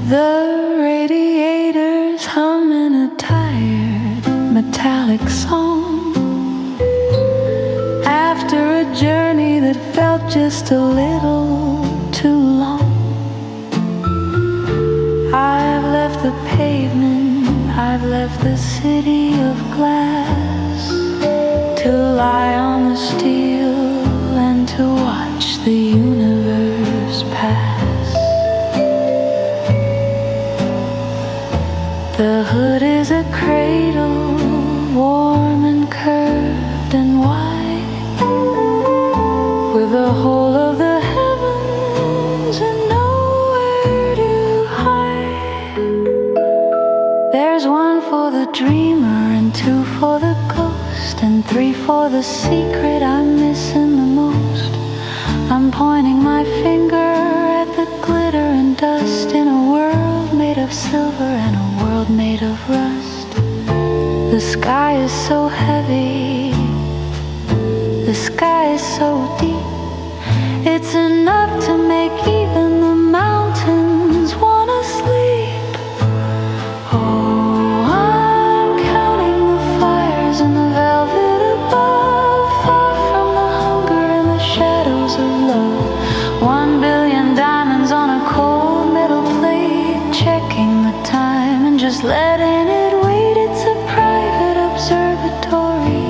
The radiators humming a tired metallic song after a journey that felt just a little too long. I've left the pavement, I've left the city of glass, to lie on the steel and to watch the universe pass. The hood is a cradle, warm and curved and wide, with the whole of the heavens and nowhere to hide. There's one for the dreamer and two for the ghost and three for the secret I'm missing the most. I'm pointing my finger at the glitter and dust in a world made of silver and a world made of rust. The sky is so heavy, the sky is so deep, it's enough to make even the mountains wanna sleep. Oh, I'm counting the fires in the velvet above, far from the hunger and the shadows of love. 1 billion diamonds on a cold metal plate, checking the time and just letting it wait. It's a private observatory,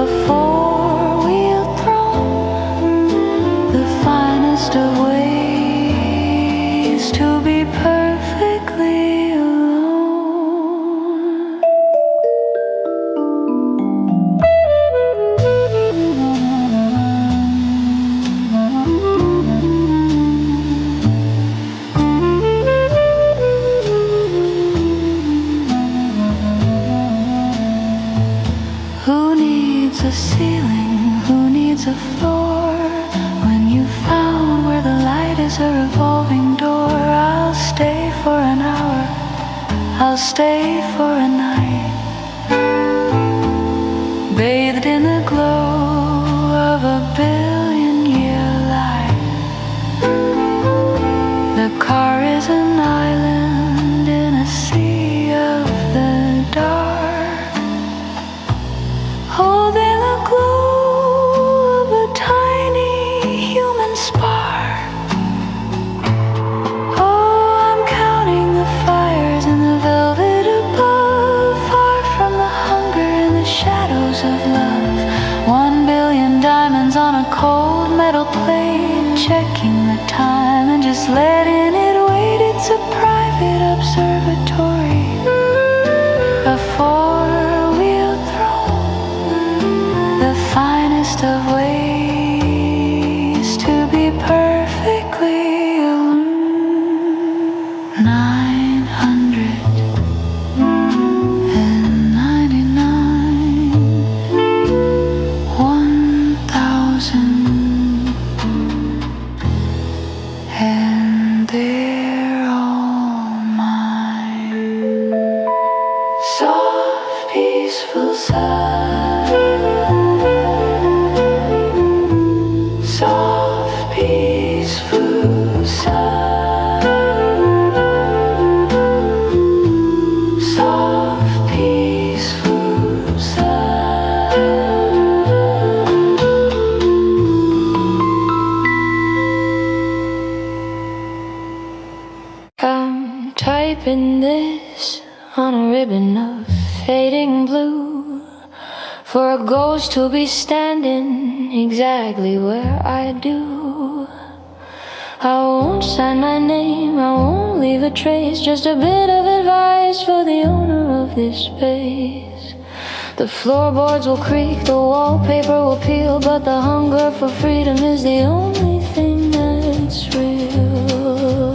a four-wheeled throne, the finest of ways to be perfectly alone. Who needs a ceiling? Who needs a floor? When you found where the light is a revolving door, I'll stay for an hour, I'll stay for a night, bathed in the glow of a billion-year light. The car is an island in a sea of the dark, holding the glow of a tiny human spark. Oh, I'm counting the fires in the velvet above, far from the hunger and the shadows of love. 1 billion diamonds on a cold metal plate, checking the time and just letting it wait. It's a private observatory, a four-wheeled throne, the finest of ways to be perfectly alone. 999, 1,000, and they're all mine. Soft, peaceful sun, soft, peaceful sun, soft, peaceful sun. I'm typing this on a ribbon of fading blue, for a ghost to be standing exactly where I do. I won't sign my name, I won't leave a trace, just a bit of advice for the owner of this space. The floorboards will creak, the wallpaper will peel, but the hunger for freedom is the only thing that's real.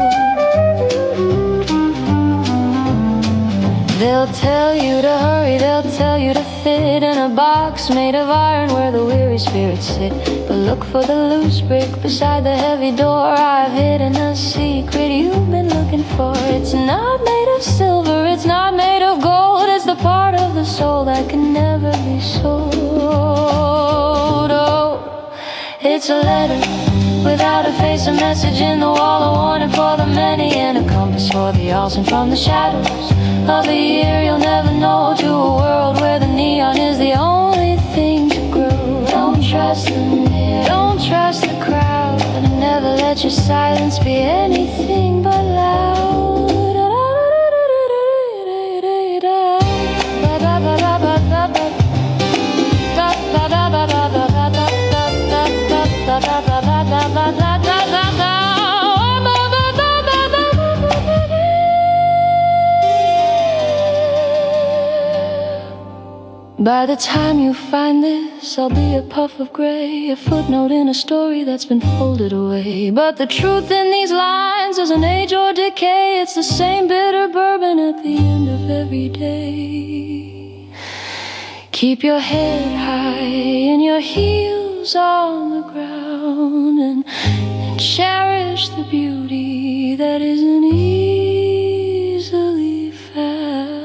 They'll tell you to hurry, they'll tell you to fit in a box made of iron where the weary spirits sit. But look for the loose brick beside the heavy door. I've hidden a secret you've been looking for. It's not made of silver, it's not made of gold, it's the part of the soul that can never be sold. Oh, it's a letter without a face, a message in the wall, a warning for the many, and a promise for the awesome from the shadows of the year you'll never know, to a world where the neon is the only thing to grow. Don't trust the mirror, don't trust the crowd, and never let your silence be anything but loud. By the time you find this, I'll be a puff of gray, a footnote in a story that's been folded away. But the truth in these lines doesn't age or decay. It's the same bitter bourbon at the end of every day. Keep your head high and your heels on the ground, and cherish the beauty that isn't easily found.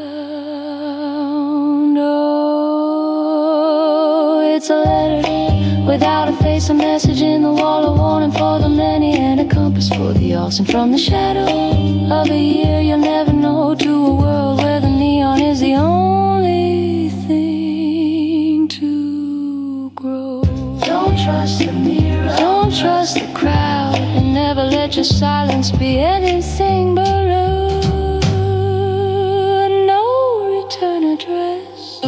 Oh, it's a letter without a face, a message in the wall, a warning for the many, and a compass for the awesome from the shadow of a year you'll never know, to a world where the neon is the only thing to grow. Don't trust the mirror, don't trust the crowd, and never let your silence be anything but no return address,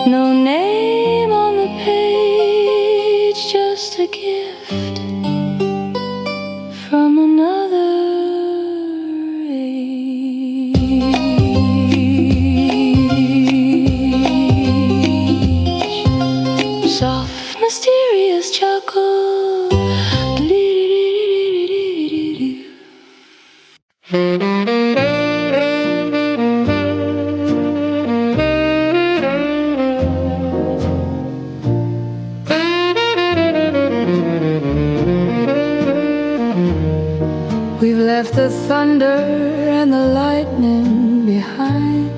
no name on the page, just a gift from another age. Soft, mysterious chuckle. We've left the thunder and the lightning behind,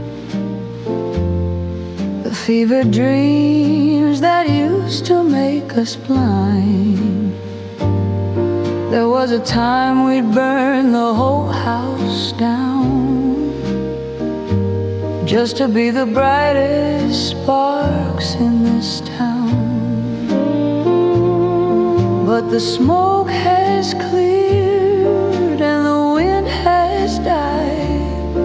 the fevered dreams that used to make us blind. There was a time we'd burn the whole house down, just to be the brightest sparks in this town. But the smoke has cleared and the wind has died,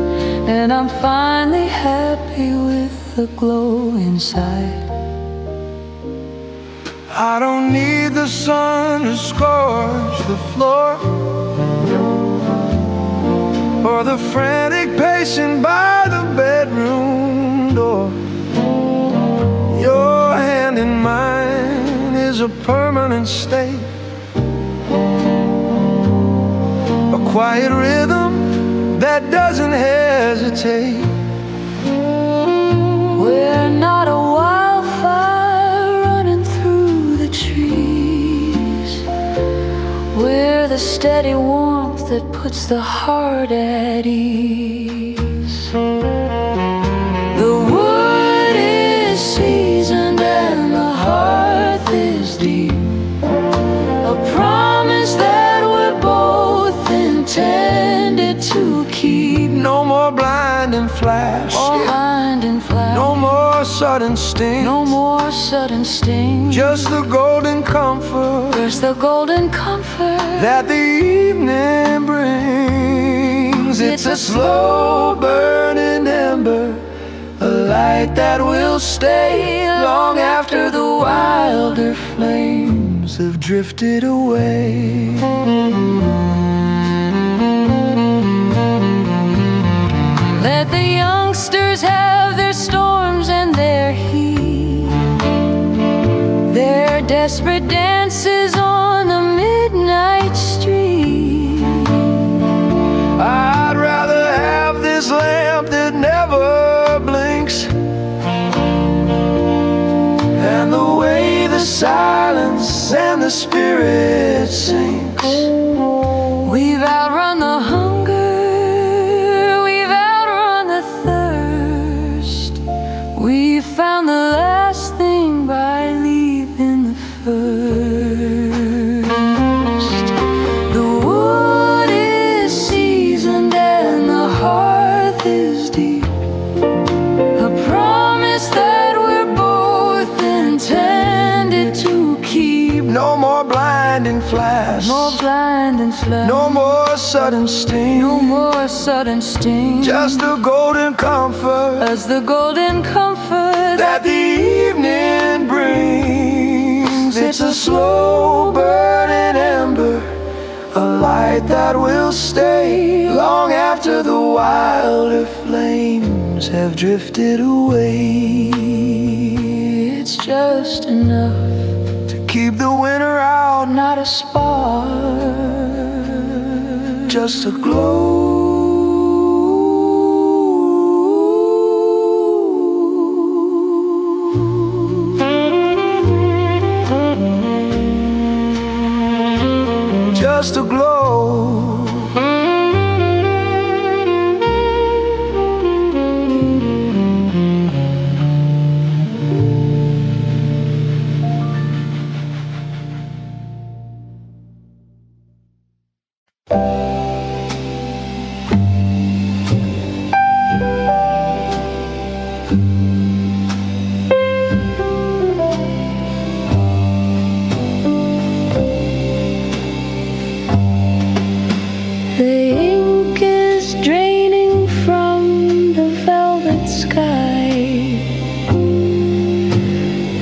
and I'm finally happy with the glow inside. I don't need the sun to scorch the floor, or the frantic pacing by the bedroom door. Your hand in mine is a permanent state, a quiet rhythm that doesn't hesitate. We're not a wildfire running through the trees, we're the steady warmth that puts the heart at ease. The wood is seasoned and the hearth is deep, a promise that we're both intended to keep. No more blinding flash, No more sudden sting, no more sudden sting. just the golden comfort, Just the golden comfort that the evening brings. It's a slow burning ember, a light that will stay long after the wilder flames have drifted away. Let the youngsters have their storms and their heat, their desperate dances on the midnight street. I'd rather have this lamp that never blinks, and the way the silence and the spirit sinks. We've outrun the hunger, we've outrun the thirst, we found the last thing by leaving the first. The wood is seasoned sudden sting, no more sudden sting. just the golden comfort, as the golden comfort that the evening brings. It's a slow burning ember, a light that will stay long after the wilder flames have drifted away. It's just enough to keep the winter out, not a spark, just a glow. Just a glow.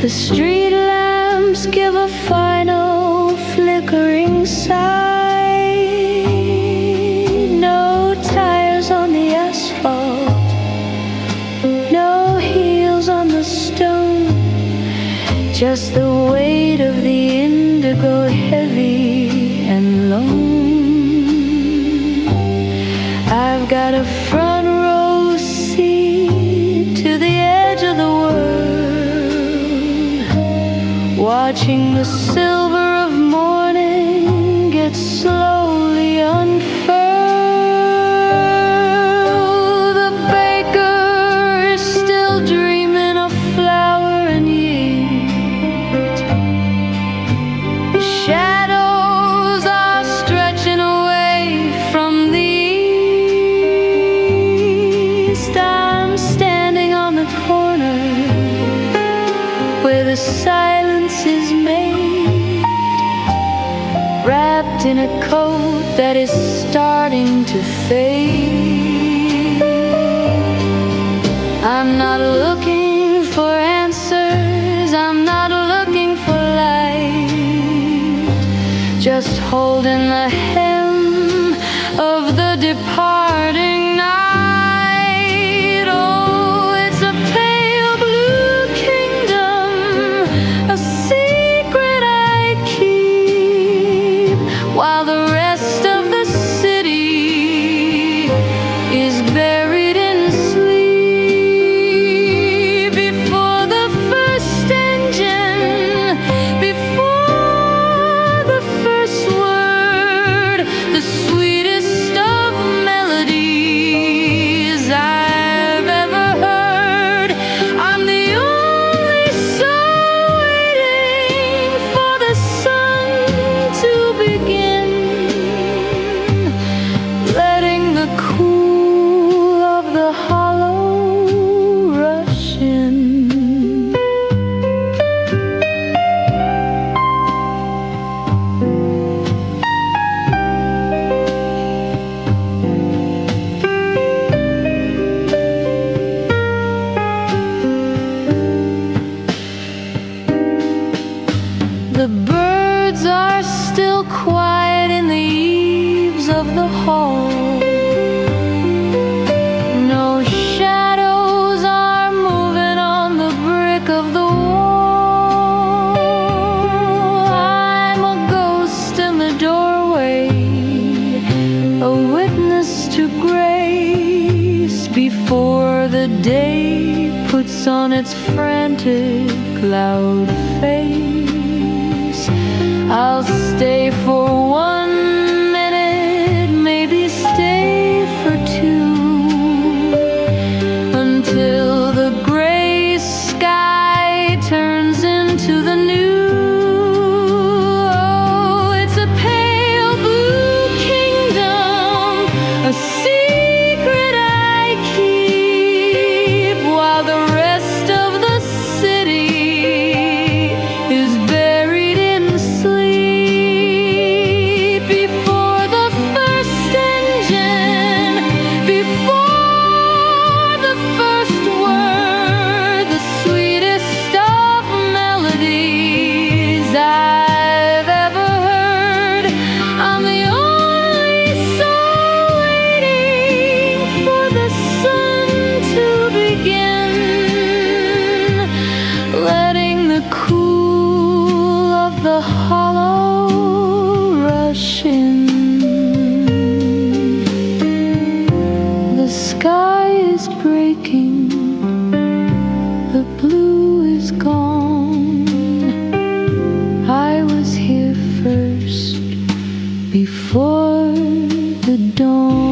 The street lamps give a final flickering sigh. No tires on the asphalt, no heels on the stone, just the weight of the indigo heavy and lone. I've got a front row seat to the edge of the world, watching the silver of morning get slowly unfurled. The baker is still dreaming of flour and yeast. The shadows are stretching away from the east. I'm standing on the corner where the silence is made, wrapped in a coat that is starting to fade. I'm not looking for answers, I'm not looking for light, just holding the hem of the departing night. Oh, it's a pale blue kingdom, a secret I keep, while the rest of the city is buried in sleep. Before the first engine, before the first word, the sweetest of melodies I've ever heard, I'm the only soul waiting for the sun to begin, letting the cool of the hollow rush in. The birds are still quiet in the eaves of the hall. No shadows are moving on the brick of the wall. I'm a ghost in the doorway, a witness to grace before the day puts on its frantic loud face. I'll stay for 1 minute, maybe stay for 2, until the gray sky turns into the new. Oh, it's a pale blue kingdom, a secret I keep, while the rest of the city is buried in sleep. dawn.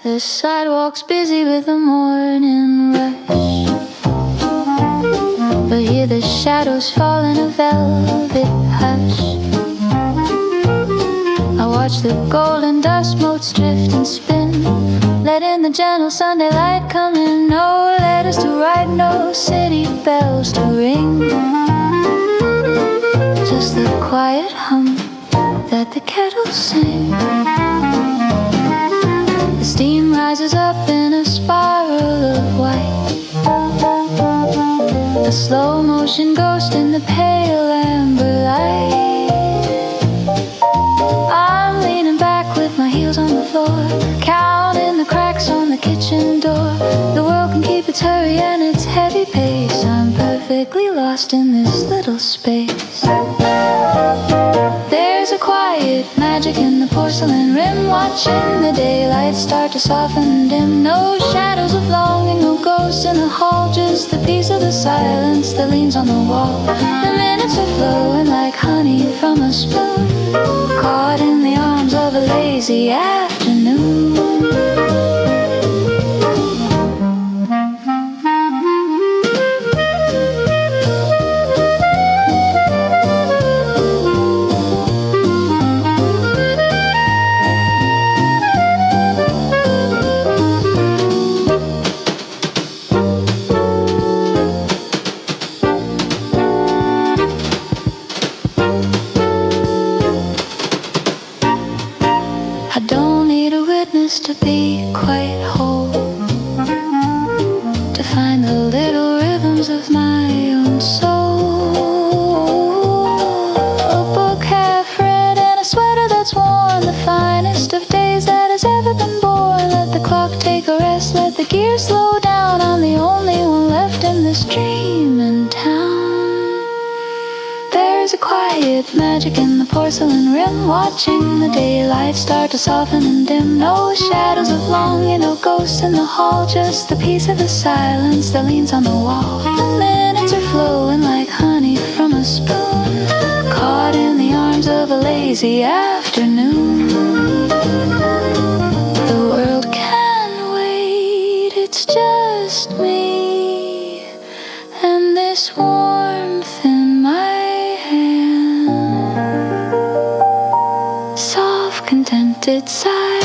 The sidewalk's busy with the morning rush, but hear the shadows fall in a velvet hush. I watch the golden dust motes drift and spin, letting the gentle Sunday light come in. No letters to write, no city bells to ring, just the quiet hum that the kettles sing. The steam rises up in a spiral of white, a slow motion ghost in the pale amber light. I'm leaning back with my heels on the floor, counting the cracks on the kitchen door. The world can keep its hurry and its heavy pace. I'm perfectly lost in this little space. There's a quiet magic in the porcelain rim, watching the daylight start to soften and dim. No shadows of longing, no ghosts in the hall, just the peace of the silence that leans on the wall. The minutes are flowing like honey from a spoon, caught in the arms of a lazy afternoon. To be quite whole, to find the little rhythms of my own soul. A book half read and a sweater that's worn, the finest of days that has ever been born. Let the clock take a rest, let the gears slow down. I'm the only one left in this dream in town. There's a quiet magic in the porcelain rim, watching the daylight start to soften and dim. No shadows of longing, no ghosts in the hall, just the peace of the silence that leans on the wall. The minutes are flowing like honey from a spoon, caught in the arms of a lazy afternoon. The world can wait, it's just me and this warmth in my contented sigh.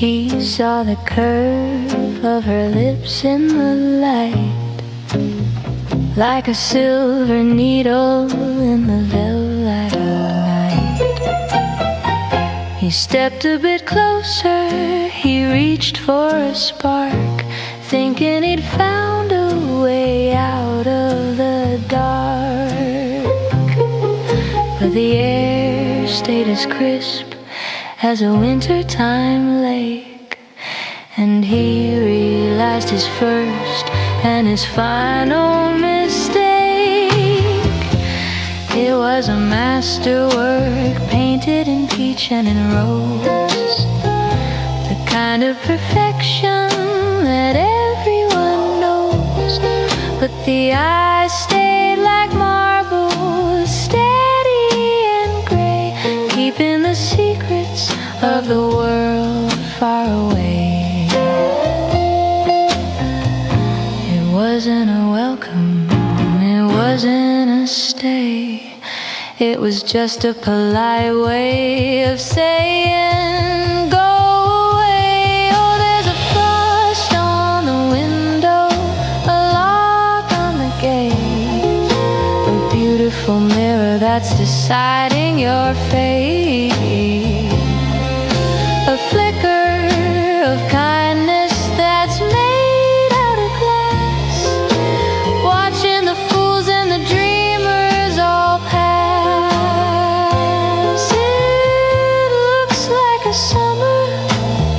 He saw the curve of her lips in the light, like a silver needle in the velvet night. He stepped a bit closer, he reached for a spark, thinking he'd found a way out of the dark. But the air stayed as crisp as a wintertime lake, and he realized his first and his final mistake. It was a masterwork painted in peach and in rose, the kind of perfection that everyone knows. But the eyes stayed like marble, steady and gray, keeping the secrets of the world far away. It wasn't a welcome, it in a stay. It was just a polite way of saying go away. Oh, there's a frost on the window, a lock on the gate, a beautiful mirror that's deciding your fate, a flicker of kindness that's made out of glass, watching the fools and the dreamers all pass. It looks like a summer,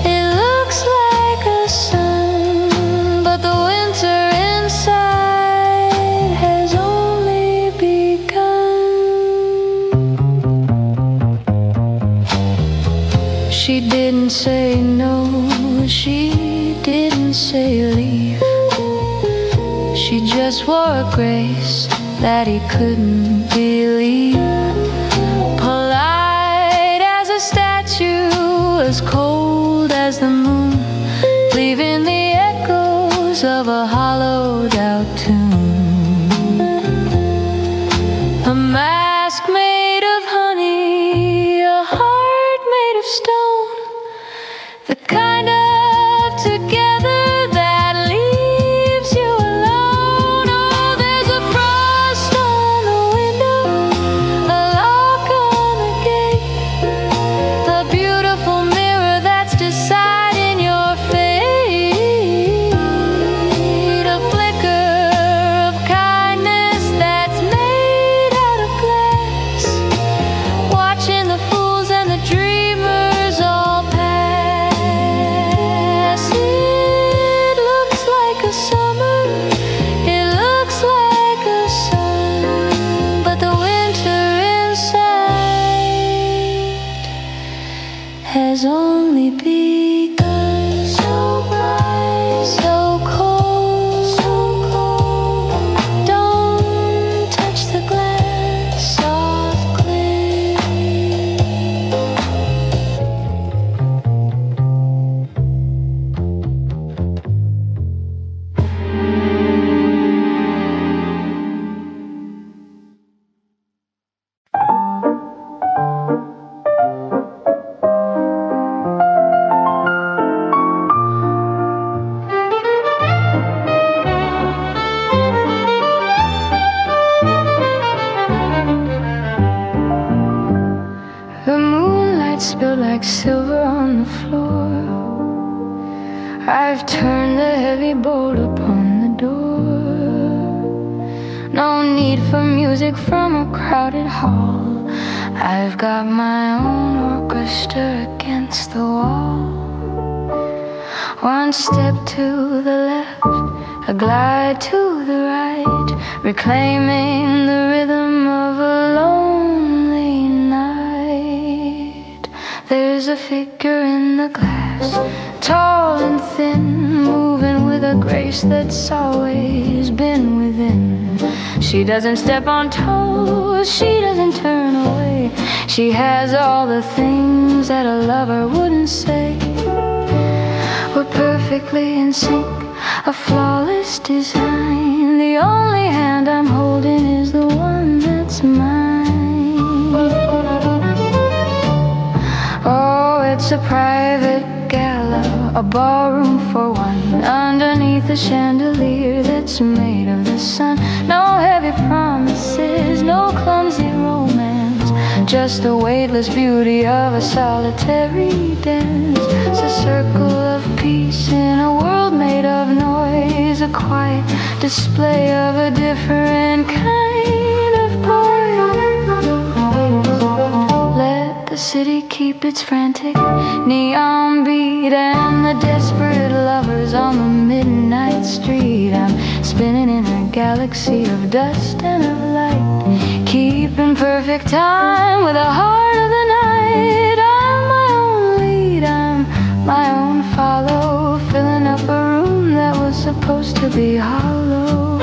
it looks like a sun, but the winter inside has only begun. She didn't say no, she didn't say leave. She just wore a grace that he couldn't believe. Polite as a statue, as cold as the moon, leaving the echoes of a hollowed out tune. A mask made of honey, a heart made of stone, the kind of together that leaves you alone. Oh, there's a frost on the window, a lock on the gate, a beautiful mirror that's deciding your fate, a flicker of kindness that's made out of glass, watching the fools and the dreamers all pass. It looks like a summer, it looks like a sun, but the winter inside has only begun. So bright, so cold, so cold. Don't touch the glass, softly. The moonlight spilled like silver on the floor. I've turned the heavy bolt upon the door. No need for music from a crowded hall. I've got my own orchestra against the wall. One step to the left, a glide to the right, reclaiming the rhythm of a lonely night. There's a figure in the glass, tall and thin, moving with a grace that's always been within. She doesn't step on toes, she doesn't turn away. She has all the things that a lover wouldn't say. We're perfectly in sync, a flawless design. The only hand I'm holding is the one that's mine. Oh, it's a private gala, a ballroom for one, underneath a chandelier that's made of the sun. No heavy promises, no clumsy romance, just the weightless beauty of a solitary dance. It's a circle of peace in a world made of noise, a quiet display of a different kind of poise. Let the city keep its frantic neon beat and the desperate lovers on the midnight street. I'm spinning in a galaxy of dust and of light, keeping perfect time with the heart of the night. I'm my own lead, I'm my own follow, filling up a room that was supposed to be hollow.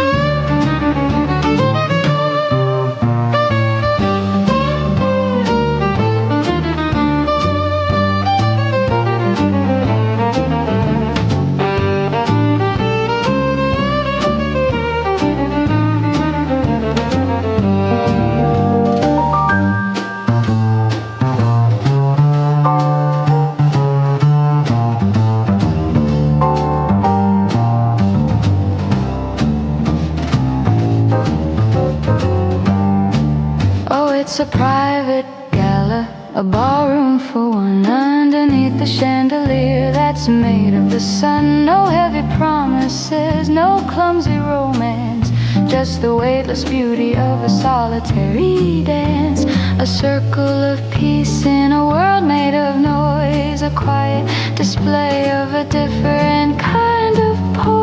it's a private gala, a ballroom for one, underneath the chandelier that's made of the sun. No heavy promises, no clumsy romance, just the weightless beauty of a solitary dance. A circle of peace in a world made of noise, a quiet display of a different kind of poise.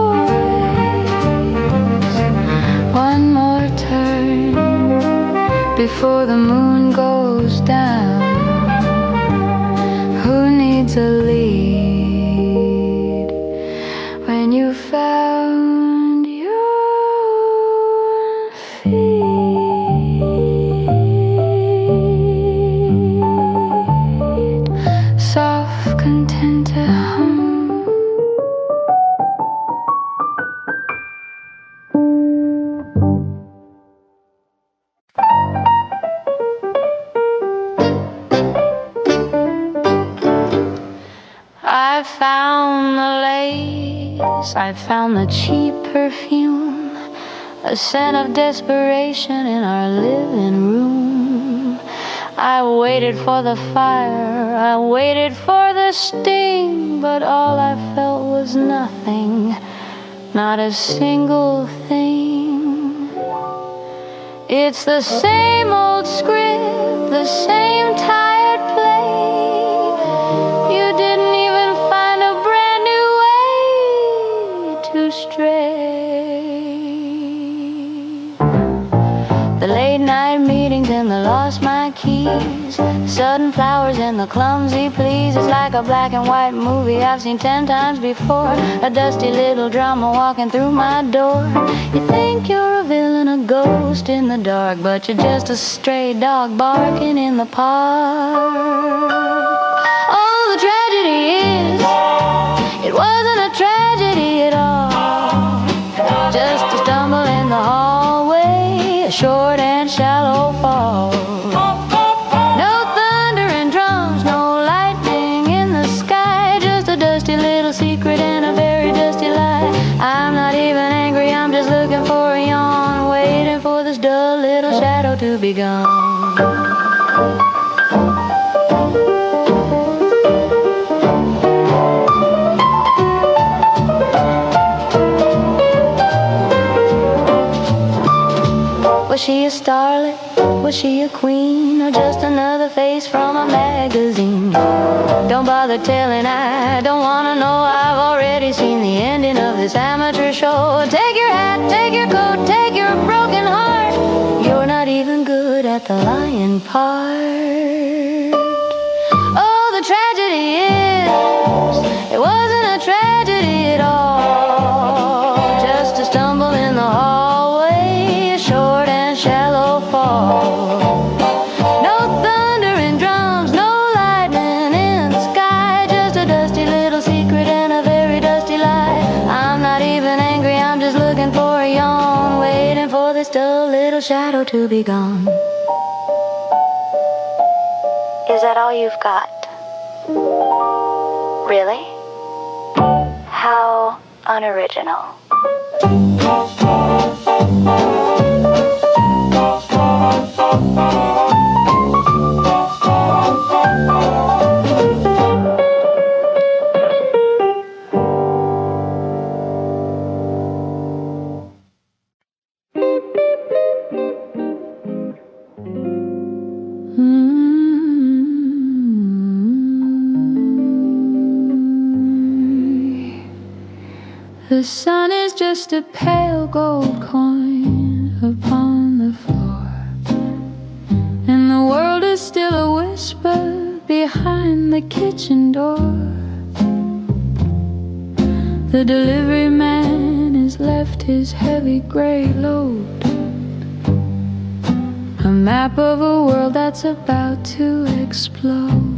One more turn before the moon goes down. Who needs a lead when you found your feet? Soft, content to hum. I found the lace, I found the cheap perfume, a scent of desperation in our living room. I waited for the fire, I waited for the sting, but all I felt was nothing, not a single thing. It's the same old script, the same tired play. You didn't even find a brand new way to stray. The late night meetings and the lost my keys, sudden flowers and the clumsy pleas. It's like a black and white movie I've seen 10 times before, a dusty little drama walking through my door. You think you're a villain, a ghost in the dark, but you're just a stray dog barking in the park. Oh, the tragedy is, it wasn't a tragedy at all, just a stumble in the hallway, a short and shallow fall. No thunder and drums, no lightning in the sky, just a dusty little secret and a very dusty lie. I'm not even angry, I'm just looking for a yawn, waiting for this dull little shadow to be gone. Was she a starlet? Was she a queen? Or just another face from a magazine? Don't bother telling, I don't wanna know. I've already seen the ending of this amateur show. Take your hat, take your coat, take your broken heart. You're not even good at the lying part. Oh, the tragedy is, it wasn't a tragedy at all, just a stumble in the hallway, a short and shallow fall. No thunder and drums, no lightning in the sky, just a dusty little secret and a very dusty lie. I'm not even angry, I'm just looking for a yawn, waiting for this dull little shadow to be gone. Is that all you've got? Really? How unoriginal. The sun is just a pale gold coin upon the floor, and the world is still a whisper behind the kitchen door. The delivery man has left his heavy gray load, a map of a world that's about to explode.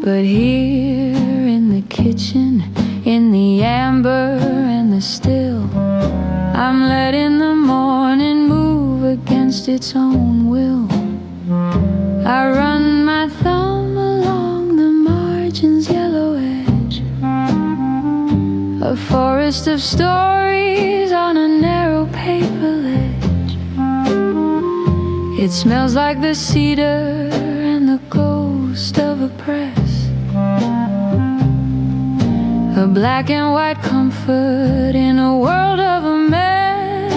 But here in the kitchen, in the amber and the still, I'm letting the morning move against its own will. I run my thumb along the margin's yellow edge, a forest of stories on a narrow paper ledge. It smells like the cedar and the ghost of a press, a black and white comfort in a world of a mess.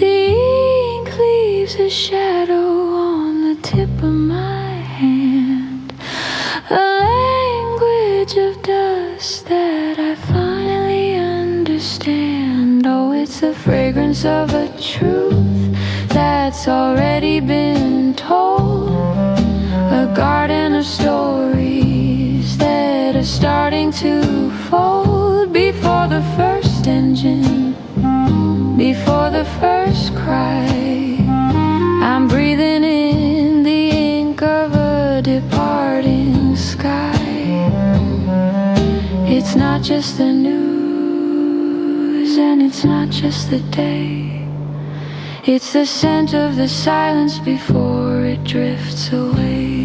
The ink leaves a shadow on the tip of my hand, a language of dust that I finally understand. Oh, it's the fragrance of a truth that's already been told, a garden of stories that are starting to fold. Before the first engine, before the first cry, I'm breathing in the ink of a departing sky. It's not just the news, and it's not just the day. It's the scent of the silence before it drifts away.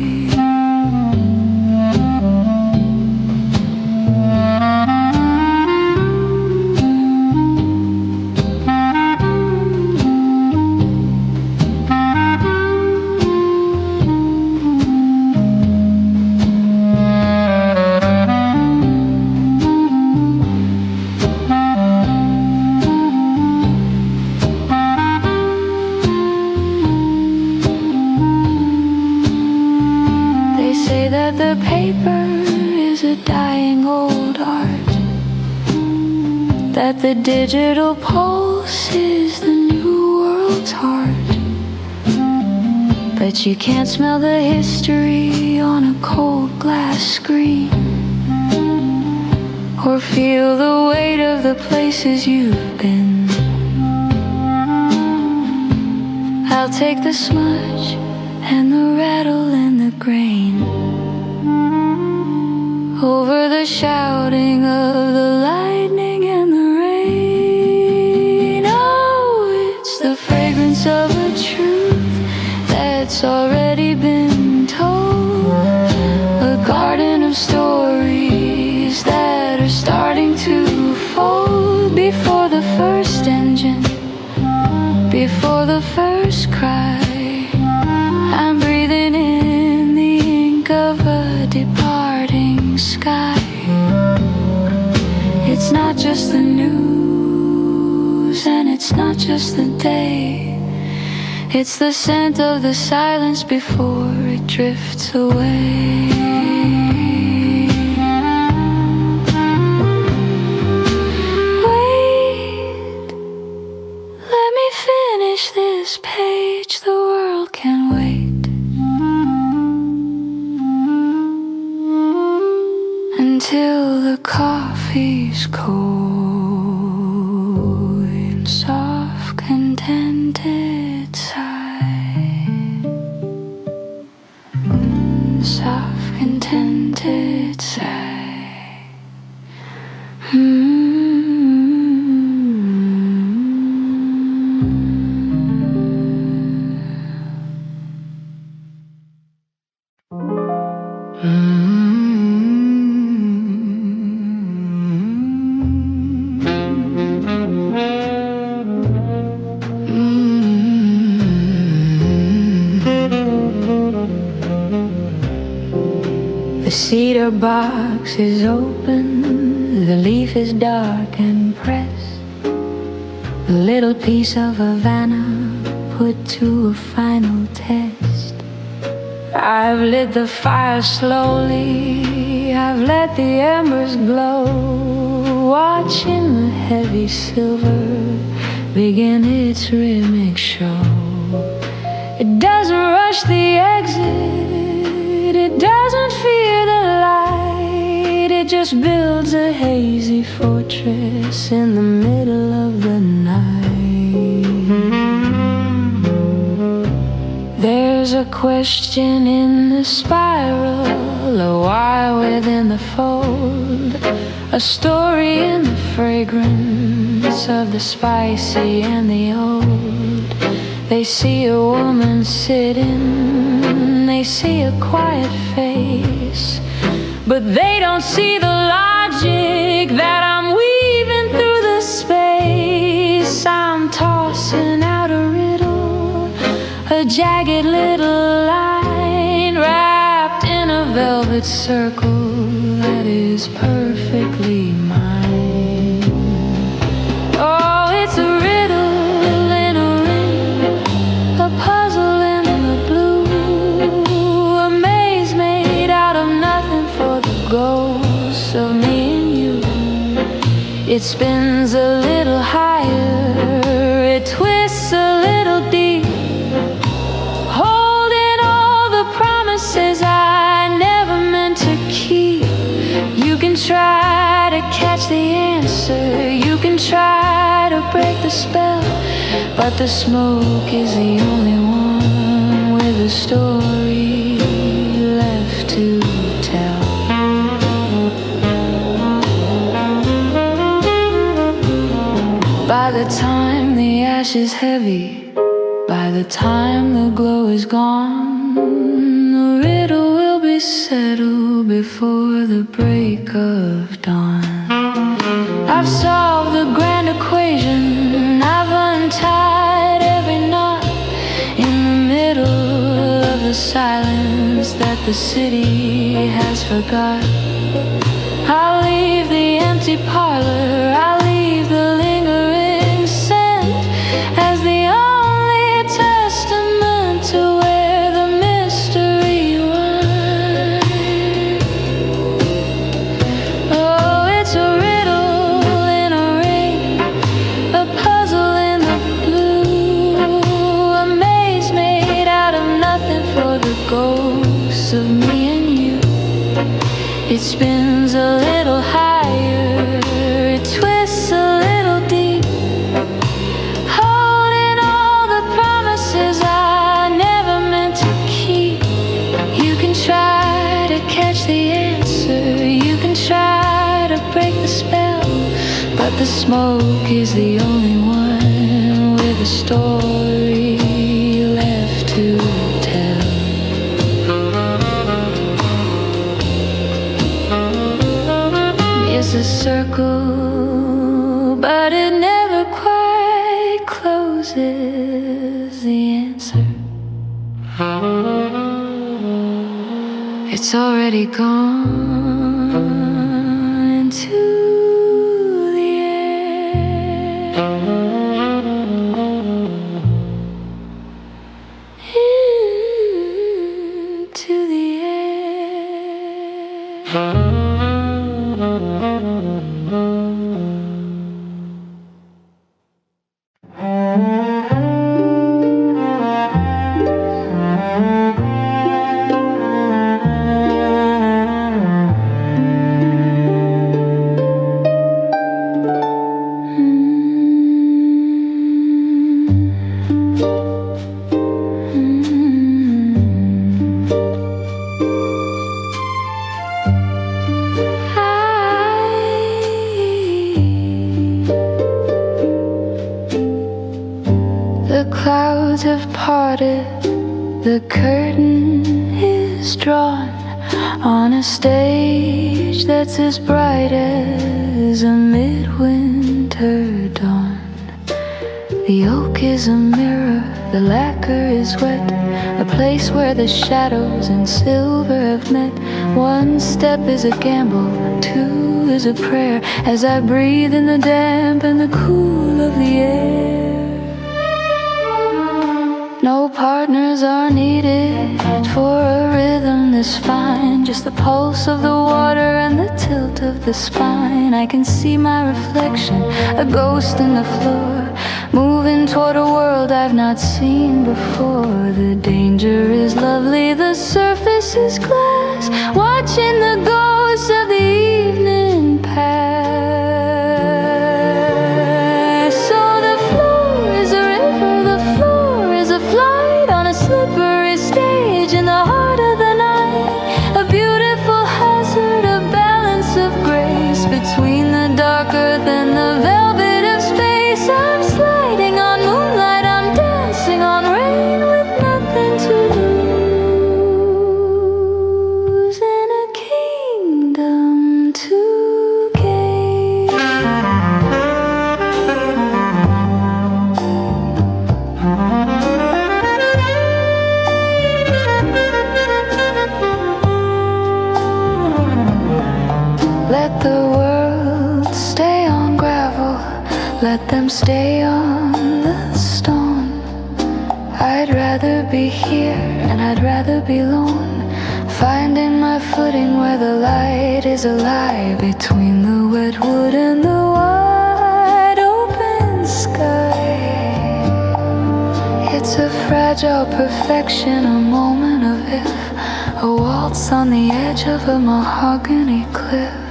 That the digital pulse is the new world's heart, but you can't smell the history on a cold glass screen, or feel the weight of the places you've been. I'll take the smudge and the rattle and the grain over the shouting of the lightning and the rain. Oh, it's the fragrance of a truth that's already been told, a garden of stories that are starting to fold. Before the first engine, before the first cry, I'm breathing in the ink of a departing sky. It's not just the news, and it's not just the day. It's the scent of the silence before it drifts away. Wait, let me finish this page. The world can wait until the coffee's cold in soft, contented sigh, soft, contented sigh. The cedar box is open, the leaf is dark and pressed, a little piece of Havana put to a final test. I've lit the fire slowly, I've let the embers glow, watching the heavy silver begin its rhythmic show. It doesn't rush the exit, it doesn't fear the light, it just builds a hazy fortress in the middle of the night. There's a question in the spiral, a wire within the fold, a story in the fragrance of the spicy and the old. They see a woman sitting, they see a quiet face, but they don't see the logic that I'm weaving through the space. I'm tossing out a riddle velvet circle that is perfectly mine. Oh, it's a riddle in a ring, a puzzle in the blue, a maze made out of nothing for the ghosts of me and you. It spins a little higher, it twists a little deep, holding all the promises I never meant to keep. You can try to catch the answer, you can try to break the spell, but the smoke is the only one with a story left to tell. By the time the ash is heavy, by the time the glow is gone, the riddle will be settled before the break of dawn. I've solved the grand equation, I've untied every knot in the middle of the silence that the city has forgot. I'll leave the empty parlor, I'll leave the lingering scent as the only testament to where the mystery was. Oh, it's a riddle in a ring, a puzzle in the blue, a maze made out of nothing for the ghosts of me and you. It spins a little higher, it twists a little deep, holding all the promises I never meant to keep. You can try to catch the answer, you can try to break the spell, but the smoke is the only one with a story left to tell. It's a circle, but it never quite closes the answer. It's already gone into the air. Into the air. Have parted, the curtain is drawn on a stage that's as bright as a midwinter dawn. The oak is a mirror, the lacquer is wet, a place where the shadows and silver have met. One step is a gamble, two is a prayer, as I breathe in the damp and the cool of the air. No partners are needed for a rhythm this fine, just the pulse of the water and the tilt of the spine. I can see my reflection, a ghost in the floor, moving toward a world I've not seen before. The danger is lovely, the surface is glass, watching the ghosts of the evening pass. So the floor is a river, the floor is a flight on a slippery stage in the heart of the night. A beautiful hazard, a balance of grace between the dark earth and the velvet of space. I'm sliding on moonlight, I'm dancing on rain with nothing to lose. In a king them stay on the stone. I'd rather be here and I'd rather be alone, finding my footing where the light is alive, between the wet wood and the wide open sky. It's a fragile perfection, a moment of if, a waltz on the edge of a mahogany cliff.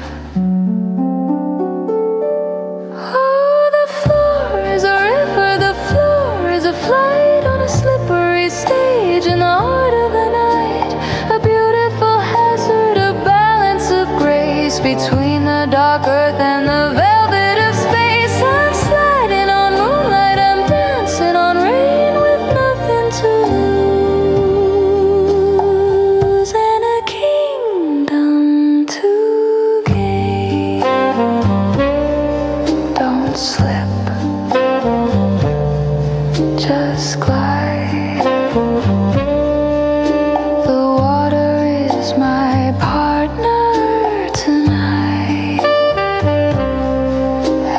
Oh, the floor is a river, the floor is a flight on a slippery stage in the heart of the night. A beautiful hazard, a balance of grace between the dark earth and the velvet of space. I'm sliding on moonlight, I'm dancing on rain with nothing to lose, and a kingdom to gain. Don't slip, just glide. The water is my partner tonight,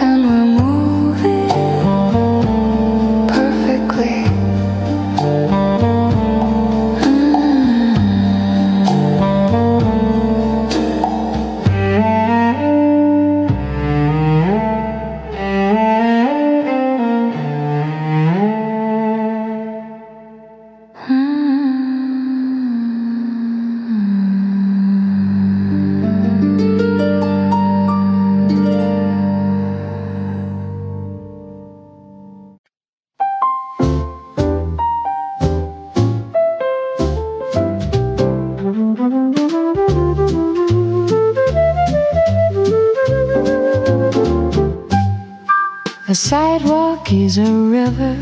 and we're moving perfectly. The sidewalk is a river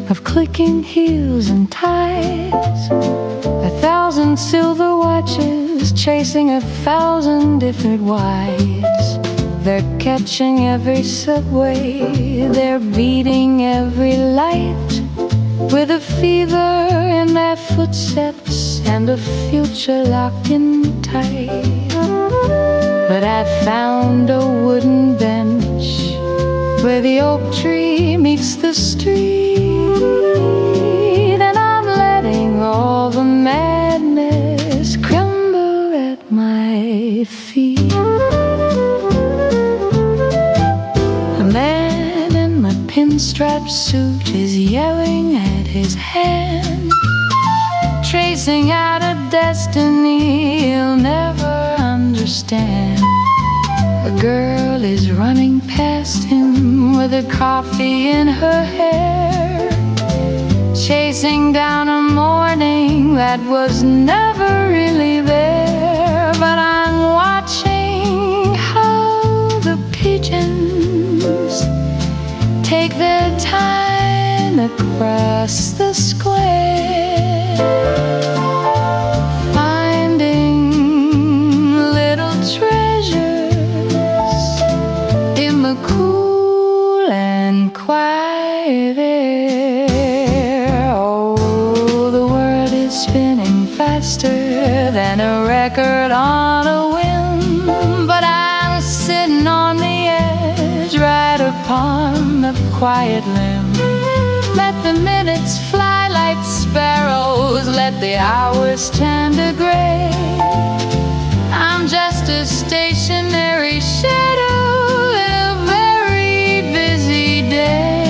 of clicking heels and ties, 1,000 silver watches chasing 1,000 different wives. They're catching every subway, they're beating every light, with a fever in their footsteps and a future locked in tight. But I found a wooden bench where the oak tree meets the street, and I'm letting all the madness crumble at my feet. A man in a pinstripe suit is yelling at his hand, tracing out a destiny he'll never understand. A girl is running past him with a coffee in her hair, chasing down a morning that was never really there. But I'm watching how the pigeons take their time across the square, finding little treasures in the cool and quiet air. Oh, the world is spinning faster than a record on a whim, but I'm sitting on the edge, right upon the quiet limb. Let the minutes fly like sparrows, let the hours turn to gray. I'm just a stationary shadow in a very busy day.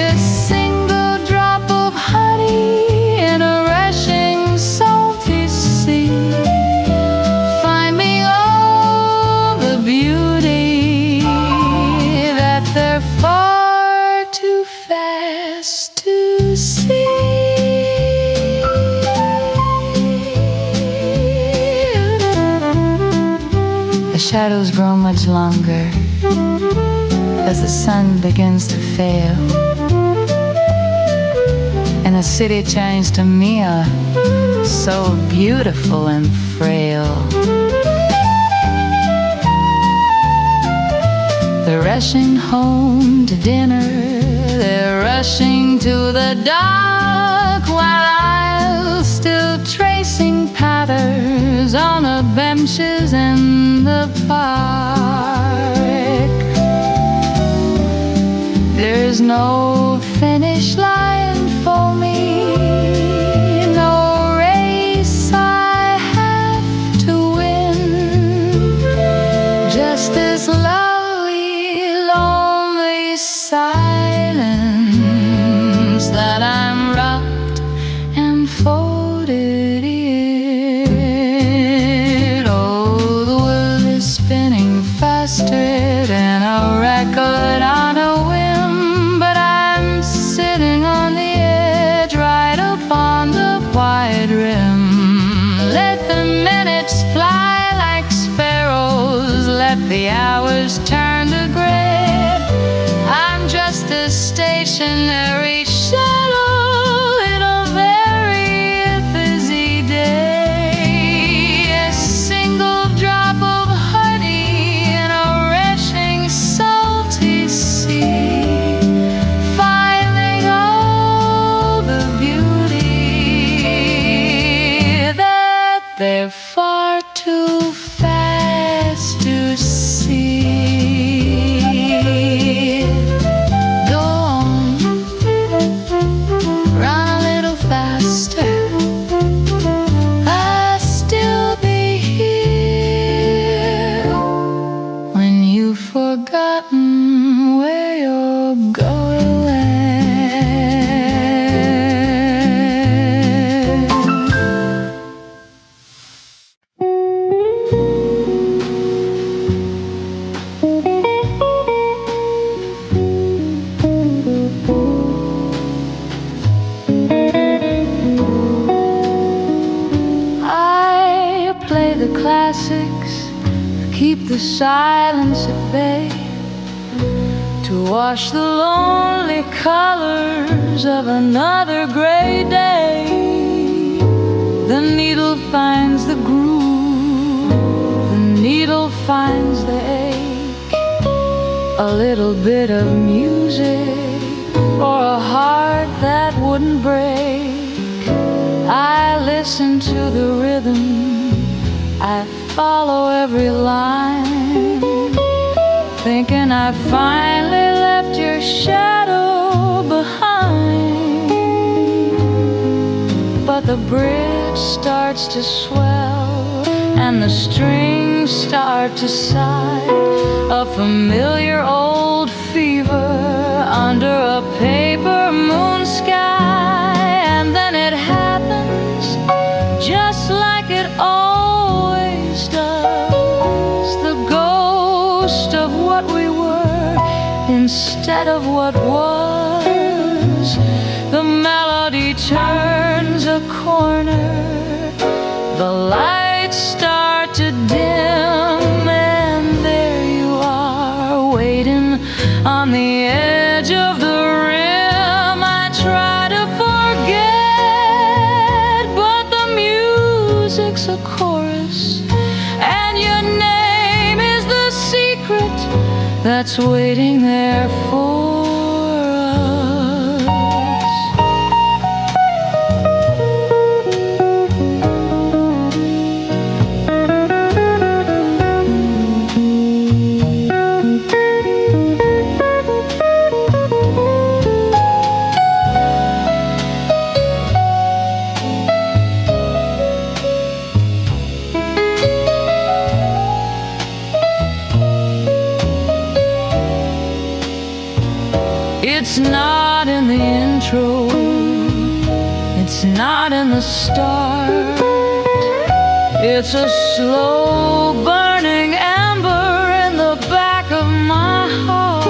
A single drop of honey in a rushing salty sea. Finding all the beauty that they're far too fast to see. The shadows grow much longer as the sun begins to fail, and the city turns to mirror, so beautiful and frail. They're rushing home to dinner, they're rushing to the dark, while I'm still tracing patterns on the benches in the park. There's no finish line for me, no race I have to win. Just this lovely, lonely silence that I'm wrapped and folded in. Oh, the world is spinning faster than a record on a whim, but I'm sitting on the edge, right upon the wide rim. Let the minutes fly like sparrows, let the hours turn to gray. I'm just a stationary shadow in a very busy day, a single drop of honey in a rushing salty sea, finding all the beauty that they're far too fast to see. Go on, run a little faster, I'll still be here when you've forgotten where you're going. I play the classics, keep the silence at bay, to wash the lonely colors of another gray day. The needle finds the groove, the needle finds the ache, a little bit of music for a heart that wouldn't break. I listen to the rhythm, I follow every line, thinking I finally left your shadow behind. But the bridge starts to swell and the strings start to sigh, a familiar old fever under a paper moon sky. And then it happens just like it always does, the ghost of what we were instead of what was. The melody turns a corner, the lights start to dim, and there you are, waiting on the edge of the rim. I try to forget, but the music's a chorus, and your name is the secret that's waiting there for us. It's not in the intro, it's not in the start, it's a slow burning ember in the back of my heart.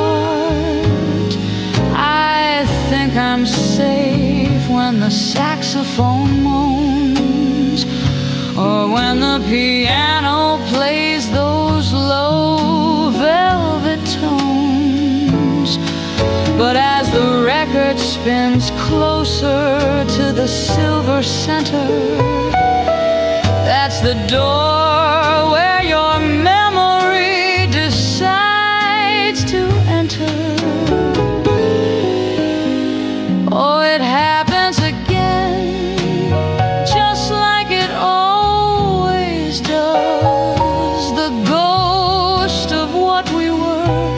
I think I'm safe when the saxophone moans, or when the piano plays those low velvet tones. But as the record spins closer to the silver center, that's the door where your memory decides to enter. Oh, it happens again, just like it always does, the ghost of what we were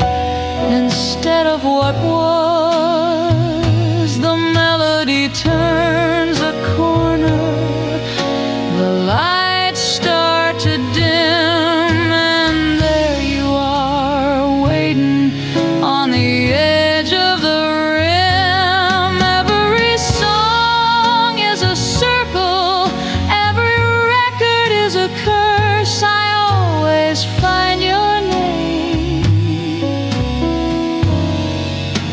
instead of what was.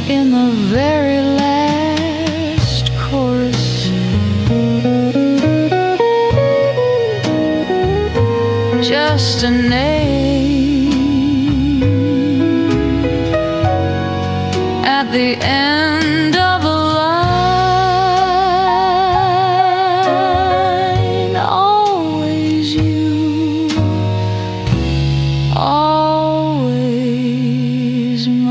in the very last chorus. Just a name at the end of a line. Always you, always mine.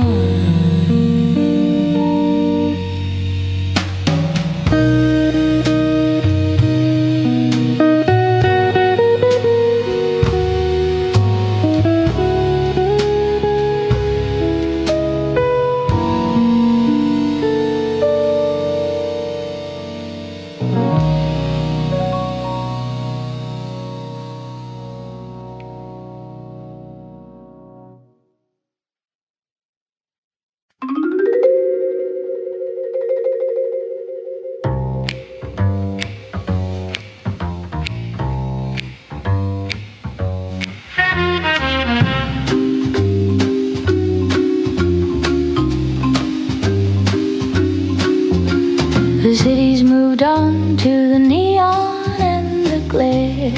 The city's moved on to the neon and the glare,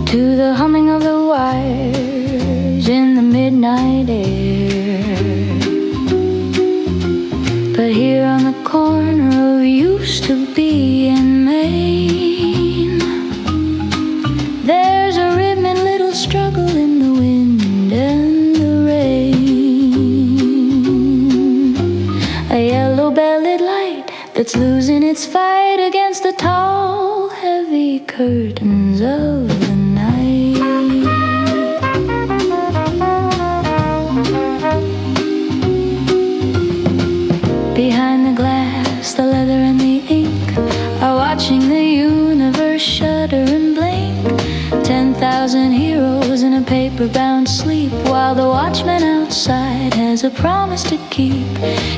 to the humming of the wires in the midnight air. But here on the corner of used to be in Maine, there's a rhythm and little struggle in the wind and the rain. A yellow-bellied light that's losing its fight against the tall, heavy curtains of the night. Behind the glass, the leather and the ink are watching the universe shudder and blink. 10,000 heroes in a paper-bound sleep, while the watchman outside has a promise to keep.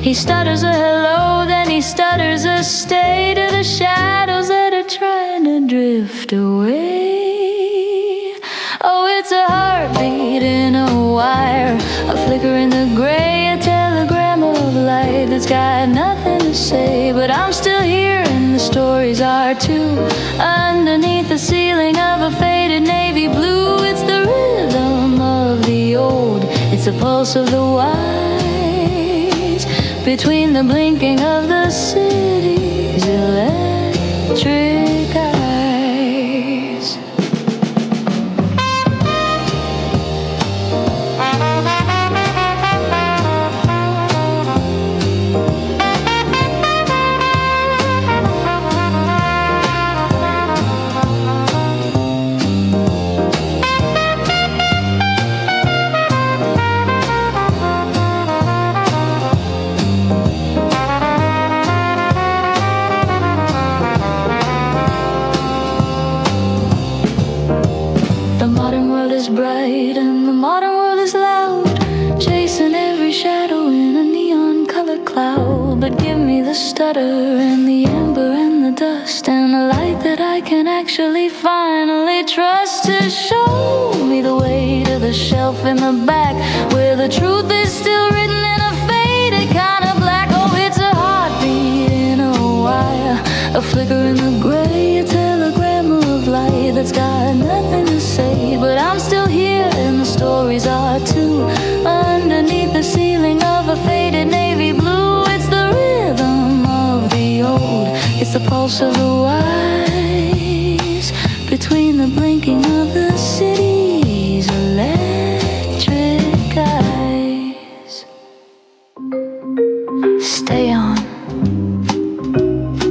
He stutters a hello, then he stutters a stay to the shadows that are trying to drift away. Oh, it's a heartbeat in a wire, a flicker in the gray, a telegram of light that's got nothing to say. But I'm still here and the stories are too, underneath the ceiling of a faded navy blue. It's the rhythm of the old, it's the pulse of the wise, between the blinking of the city's electric eyes. The modern world is bright and the modern world is loud, chasing every shadow in a neon-colored cloud. But give me the stutter and the amber and the dust, and a light that I can actually finally trust, to show me the way to the shelf in the back, where the truth is still written in a faded kind of black. Oh, it's a heartbeat in a wire, a flicker in the gray, a telegram of light that's got nothing to say. But I'm still here and the stories are too, underneath the ceiling of a faded navy blue. It's the rhythm of the old, it's the pulse of the wise, between the blinking of the city's electric eyes. Stay on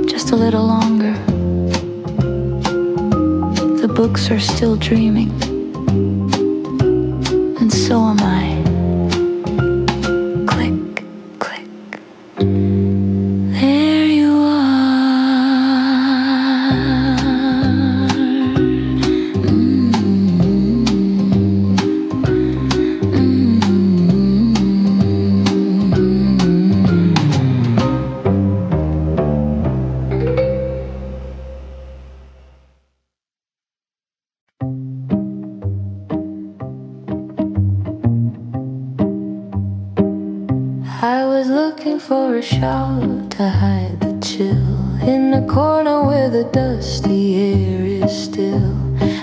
just a little longer. The books are still dreaming, and so am I. Click, click. There you are. I was looking for a shawl to hide the chill in the corner where the dusty air is still.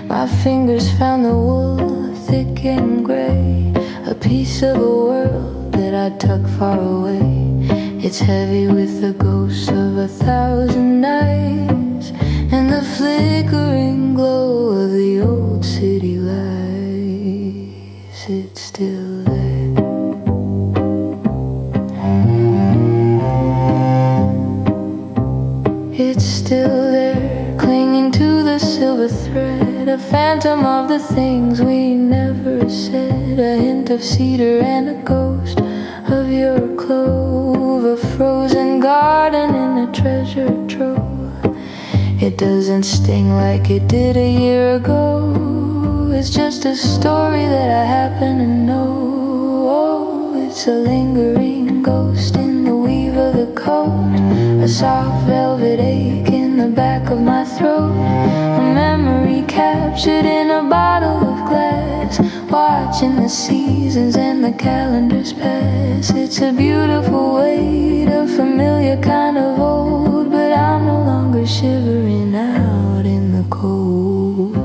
My fingers found the wool, thick and gray, a piece of a world that I tuck far away. It's heavy with the ghosts of 1,000 nights and the flickering glow of the old city lights. It's still there. It's still there, clinging to the silver thread, a phantom of the things we never said, a hint of cedar and a ghost of your clove, a frozen garden in a treasure trove. It doesn't sting like it did a year ago. It's just a story that I happen to know. Oh, it's a lingering ghost in the weave of the coat, a soft velvet ache in the back of my throat, a memory captured in a bottle of glass, watching the seasons and the calendars pass. It's a beautiful weight, a familiar kind of old, but I'm no longer shivering out in the cold.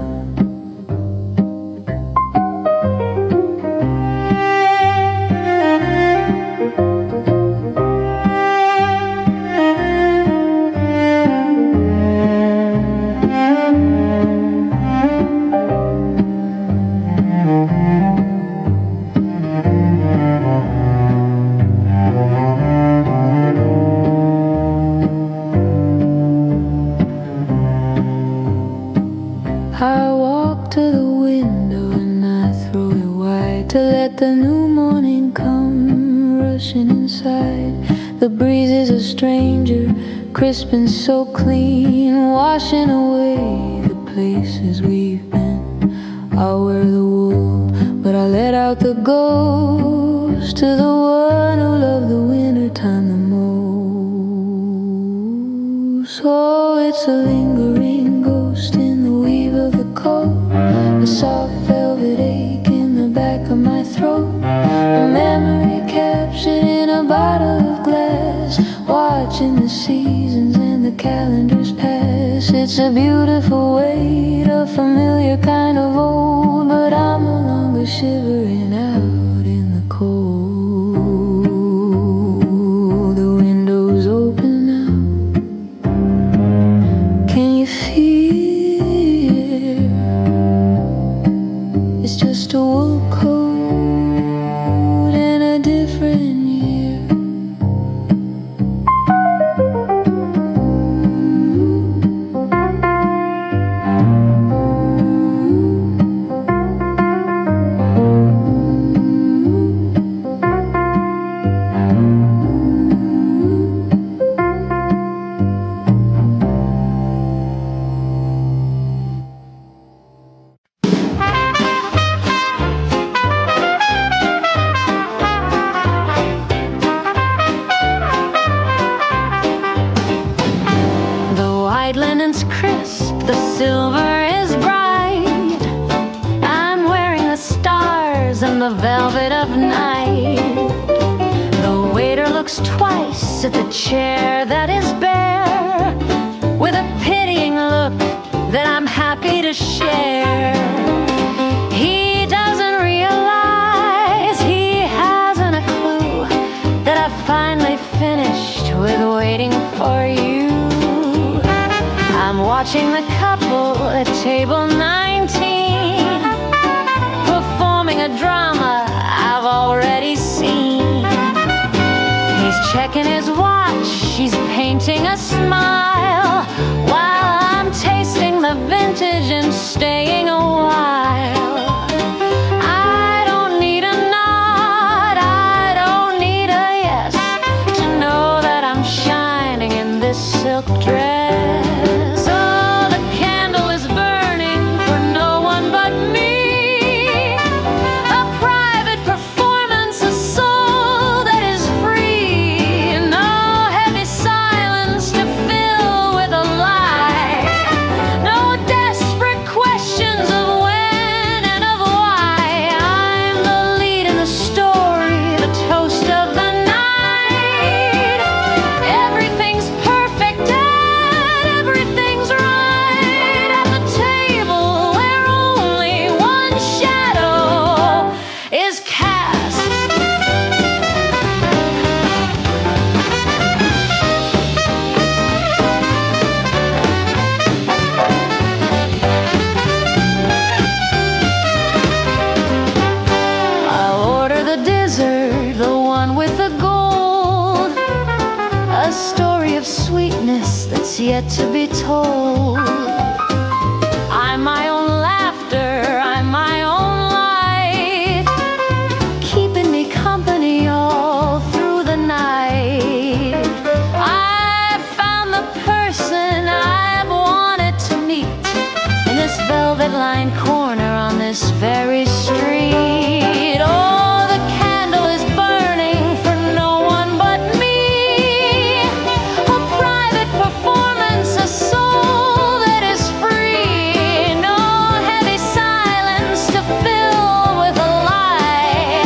I walk to the window and I throw it wide to let the new morning come rushing inside. The breeze is a stranger, crisp and so clean, washing away the places we've been. I'll wear the wool, but I let out the ghost to the one who loved the wintertime the most. Oh, it's a lingering ghost in the weave of the coat, a soft velvet ache in the back of my throat, a memory captured in a bottle of glass, watching the seasons and the calendars pass. It's a beautiful weight, a familiar kind of old, but I'm no longer shivering out in the cold. The window's open now. Can you feel? It's just a wool coat in a different year. The white linen's crisp, the silver is bright. I'm wearing the stars and the velvet of night. The waiter looks twice at the chair that is bare, with a pitying look that I'm happy to share. He doesn't realize, he hasn't a clue, that I've finally finished with waiting for you. I'm watching the couple at table 19, performing a drama I've already seen. He's checking his watch, she's painting a smile, while I'm tasting the vintage and staying a while. I don't need a nod, I don't need a yes, to know that I'm shining in this silk dress. Oh, the candle is burning for no one but me, a private performance, a soul that is free, no heavy silence to fill with a lie, no desperate questions of when and of why. I'm the lead in the story, the toast of the night. gold, a story of sweetness that's yet to be told. I'm my own laughter, I'm my own light, keeping me company all through the night. I've found the person I've wanted to meet in this velvet-lined corner on this very street. Oh, the candle is burning for no one but me, a private performance, a soul that is free. No heavy silence to fill with a lie,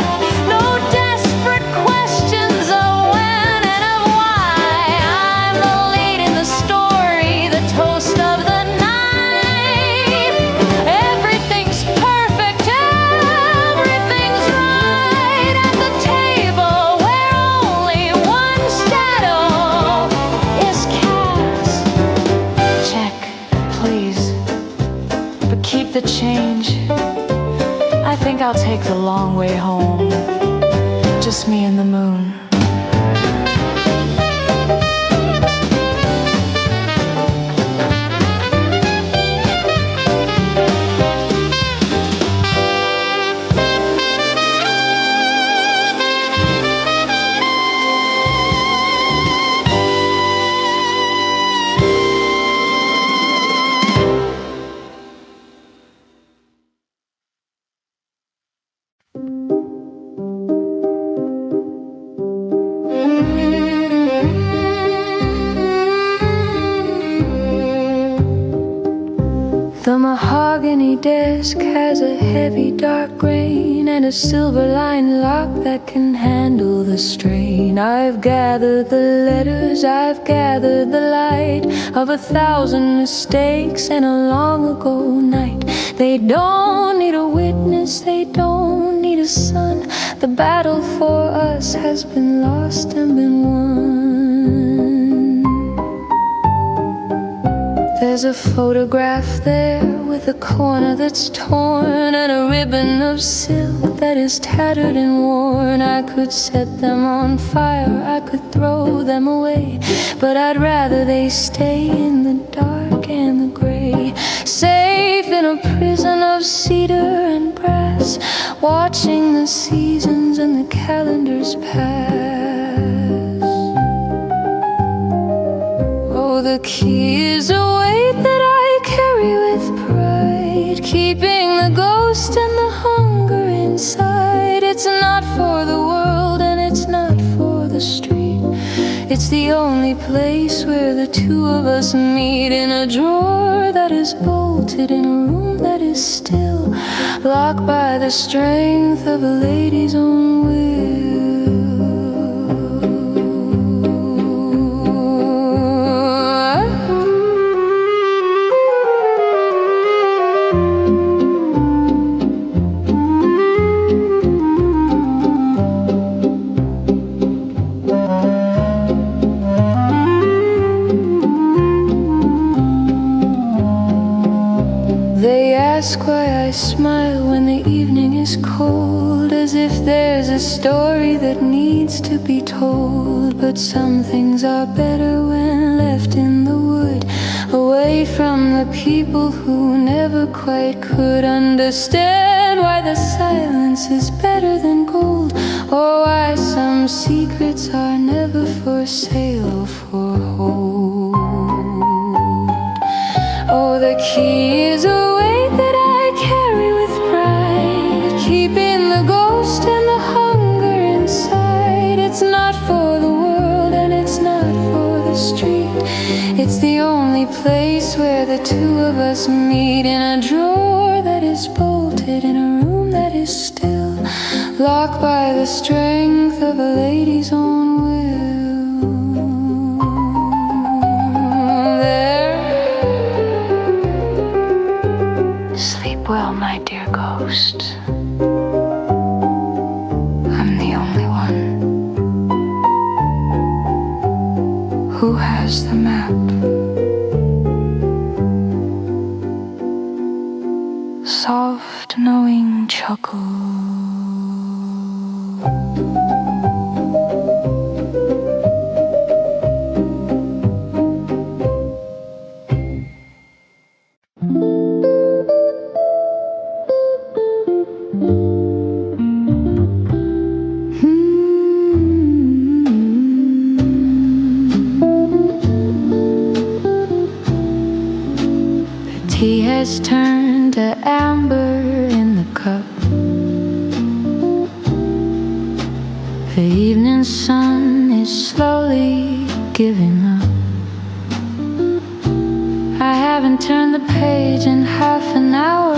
no desperate questions of when and of why. I'm the lead in the story, the toast of the night. Everything's perfect, everything's right at the table where only one shadow is cast. Check, please, but keep the change. I think I'll take the long way home, just me and the moon. The mahogany desk has a heavy dark grain and a silver-lined lock that can handle the strain. I've gathered the letters, I've gathered the light of 1,000 mistakes and a long ago night. They don't need a witness, they don't need a sun. The battle for us has been lost and been won. There's a photograph there with a corner that's torn and a ribbon of silk that is tattered and worn. I could set them on fire, I could throw them away, but I'd rather they stay in the dark and the gray, safe in a prison of cedar and brass, watching the seasons and the calendars pass. Oh, the key is a weight that I carry with pride, keeping the ghost and the hunger inside. It's not for the world and it's not for the street. It's the only place where the two of us meet, in a drawer that is bolted, in a room that is still, locked by the strength of a lady's own will. Ask why I smile when the evening is cold, as if there's a story that needs to be told. But some things are better when left in the wood, away from the people who never quite could understand why the silence is better than gold, or why some secrets are never for sale or for hold. Oh, the key is a weight that I carry with pride, keeping the ghost and the hunger inside. It's not for the world and it's not for the street. It's the only place where the two of us meet, in a drawer that is bolted, in a room that is still, locked by the strength of a lady's own will. Well, my dear ghost, I'm the only one who has the map. Soft, knowing chuckle. has turned to amber in the cup. The evening sun is slowly giving up. I haven't turned the page in half an hour.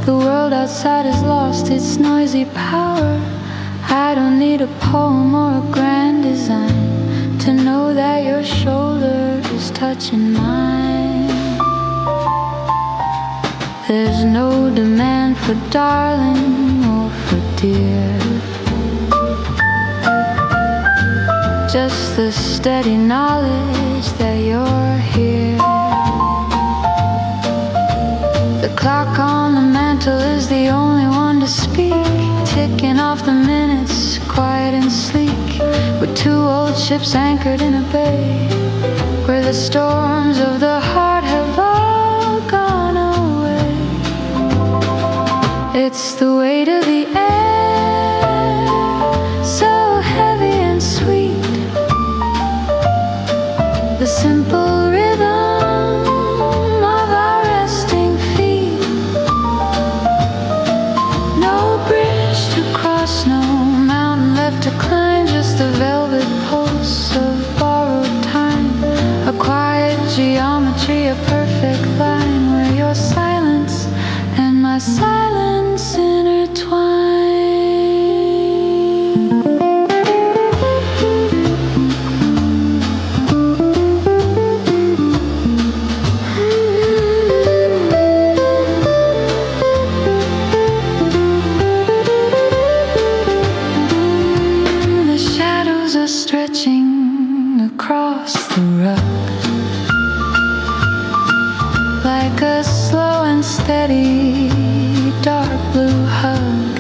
The world outside has lost its noisy power. I don't need a poem or a grand design to know that your shoulder is touching mine. There's no demand for darling or for dear, just the steady knowledge that you're here. The clock on the mantle is the only one to speak, ticking off the minutes, quiet and sleek. We're two old ships anchored in a bay, where the storms of the heart have all gone away. It's the weight of the air, so heavy and sweet, the simple rhythm of our resting feet. No bridge to cross, no mountain left to climb, just the velvet pulse of borrowed time. A quiet geometry, a perfect line, where your silence and my silence intertwine. Stretching across the rug, like a slow and steady dark blue hug.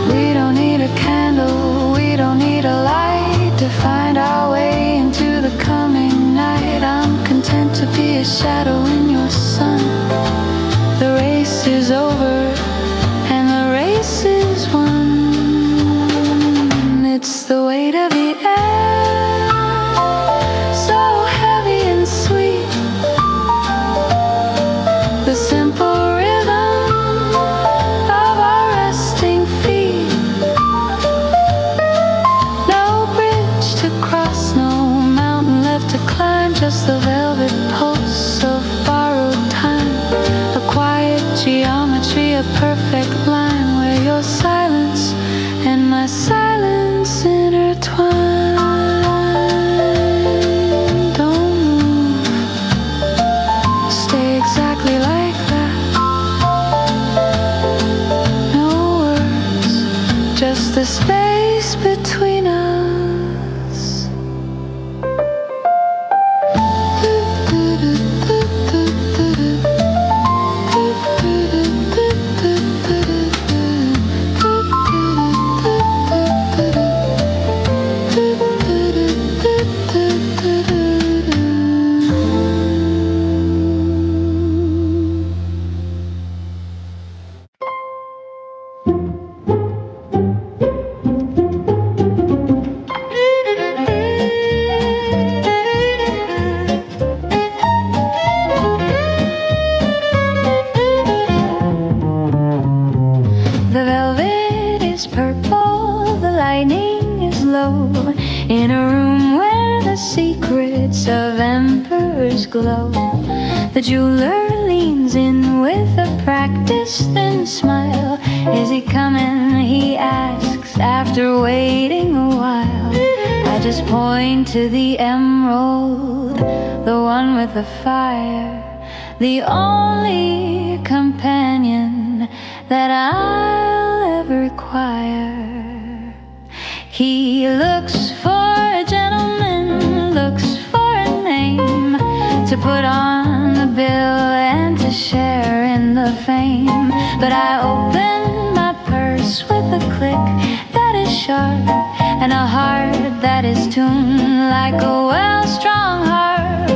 We don't need a candle, we don't need a light to find our way into the coming night. I'm content to be a shadow in your sun. The race is over and the race is won. It's the weight of the air, so heavy and sweet, the simple rhythm of our resting feet. No bridge to cross, no mountain left to climb, just the velvet pulse of borrowed time. A quiet geometry, a perfect line, where your silence and my silence intertwine. Don't move, stay exactly like that. No words, just the space between us. The velvet is purple, the lightning is low, in a room where the secrets of emperors glow. The jeweler leans in with a practiced thin smile. Is he coming, he asks, after waiting a while. I just point to the emerald, the one with the fire, the only companion that I'll ever require. He looks for a gentleman, looks for a name to put on the bill and to share in the fame. But I open my purse with a click that is sharp and a heart that is tuned like a well-strung harp.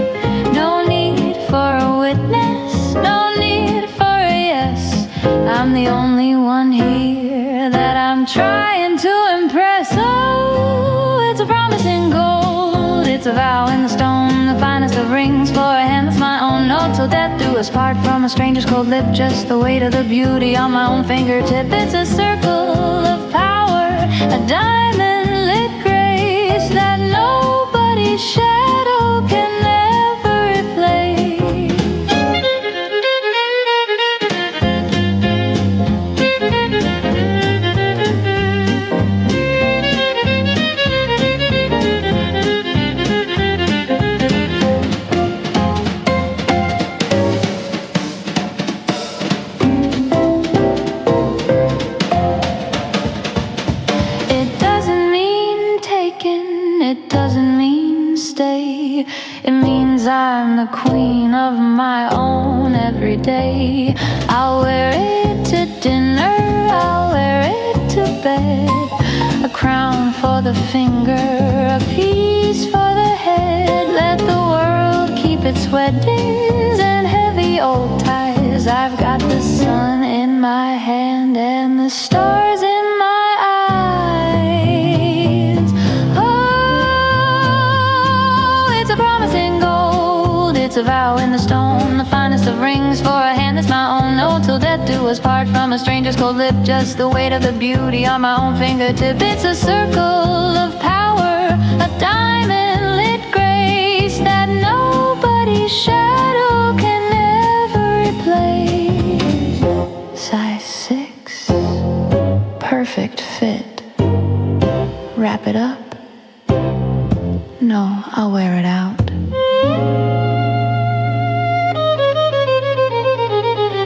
No need for a witness, no need for a yes. I'm the only one here that I'm trying to impress. Oh, it's a promise in gold, it's a vow in the stone, the finest of rings for a hand that's my know till death do us part from a stranger's cold lip. Just the weight of the beauty on my own fingertip. It's a circle of power, a diamond lit grace that nobody's shadow can ever replace. It means I'm the queen of my own every day. I'll wear it to dinner, I'll wear it to bed. A crown for the finger, a piece for the head. Let the world keep its weddings and heavy old ties. I've got the sun in my hand and the stars in my eyes. Oh, it's a promise in gold, it's a vow in the stone, the finest of rings for a hand that's my own. No, till death do us part from a stranger's cold lip. Just the weight of the beauty on my own fingertip. It's a circle of power, a diamond lit grace that nobody's shadow can ever replace. Size 6, perfect fit. Wrap it up? No, I'll wear it out.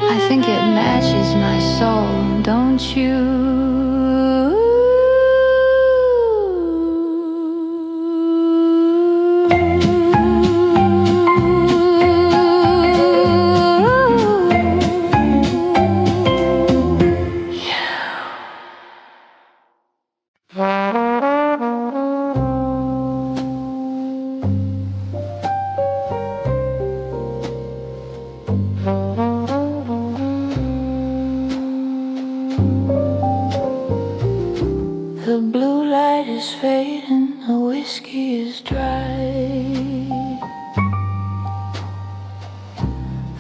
I think it matches my soul, don't you? The blue light is fading, the whiskey is dry.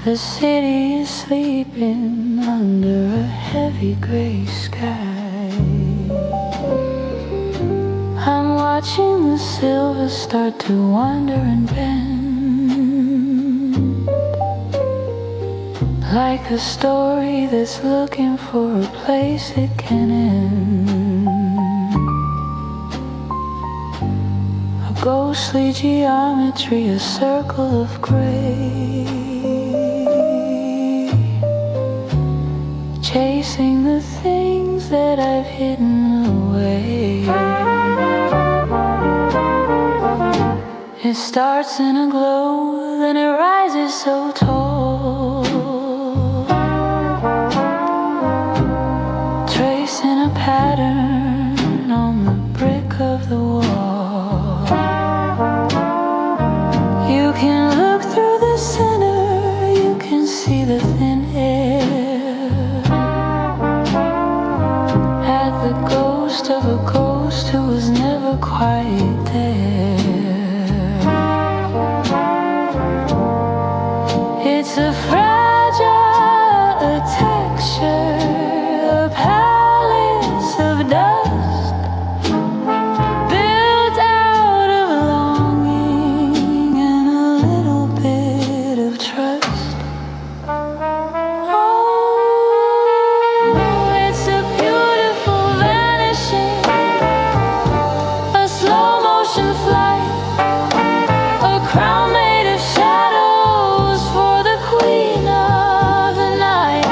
The city is sleeping under a heavy gray sky. I'm watching the silver start to wander and bend, like a story that's looking for a place it can end. Ghostly geometry, a circle of gray, chasing the things that I've hidden away. It starts in a glow, then it rises so tall, tracing a pattern on the brick of the wall. You can look through the center, you can see the thin air, at the ghost of a ghost who was never quite there. It's a fragile texture, a palace of dust, built out of longing and a little bit of trust. Oh, it's a beautiful vanishing, a slow motion flight, a crown made of shadows for the queen of the night.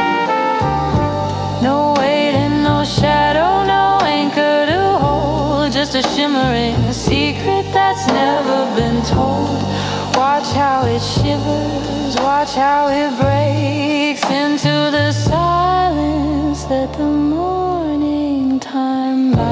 No weight and no shadow, no anchor to hold, just a shimmering secret that's never been told. Watch how it shivers, watch how it breaks into the silence that the morning time bites.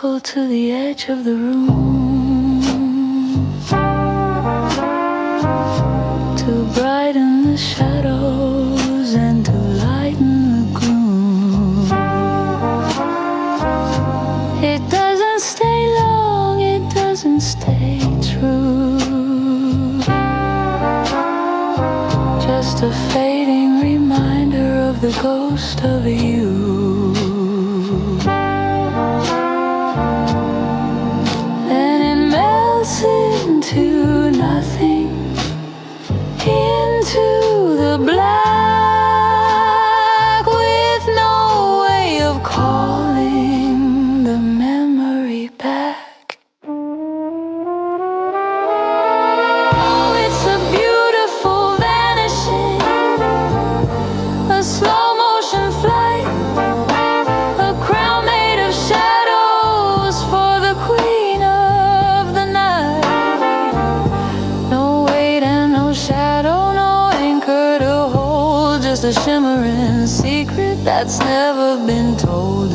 circle to the edge of the room to brighten the shadows and to lighten the gloom. It doesn't stay long, it doesn't stay true. Just a fading reminder of the ghost of you. Then it melts into nothing, into the black, with no way of calling the memory back. Oh, it's a beautiful vanishing, a slow motion flight, a crown made of shadows for the queen of the night. No weight and no shadow, no anchor to hold, just a shimmering secret that's never been told.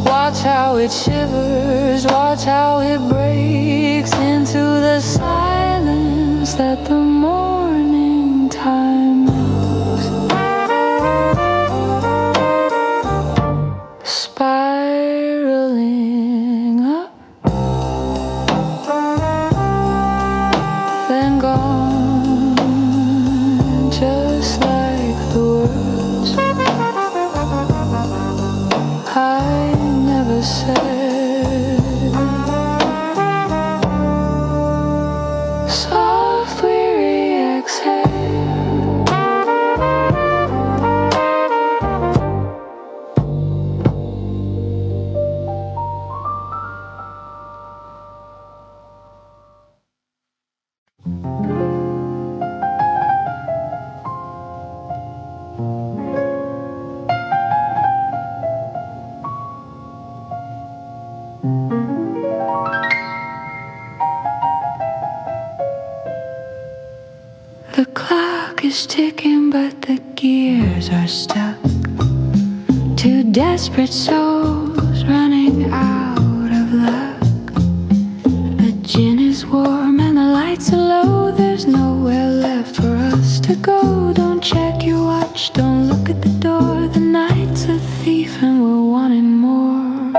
Watch how it shivers, watch how it breaks into the silence that the morning time makes. Spiraling up, then gone, just like the words I never said. Soft, weary exhale. The clock is ticking, but the gears are stuck. Two desperate souls running out of luck. The gin is warm and the lights are low. There's nowhere left for us to go. Don't check your watch, don't look at the door. The night's a thief and we're wanting more.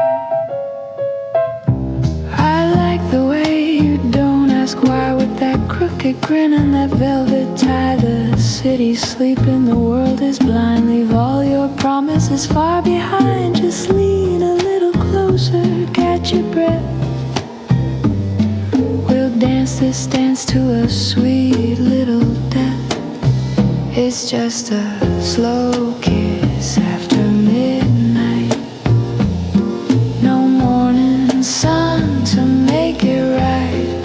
I like the way you don't ask why, with that crooked grin and that velvet tie. The city's sleeping, the world is blind. Leave all your promises far behind. Just lean a little closer, catch your breath. We'll dance this dance to a sweet little death. It's just a slow kiss after midnight. No morning sun to make it right.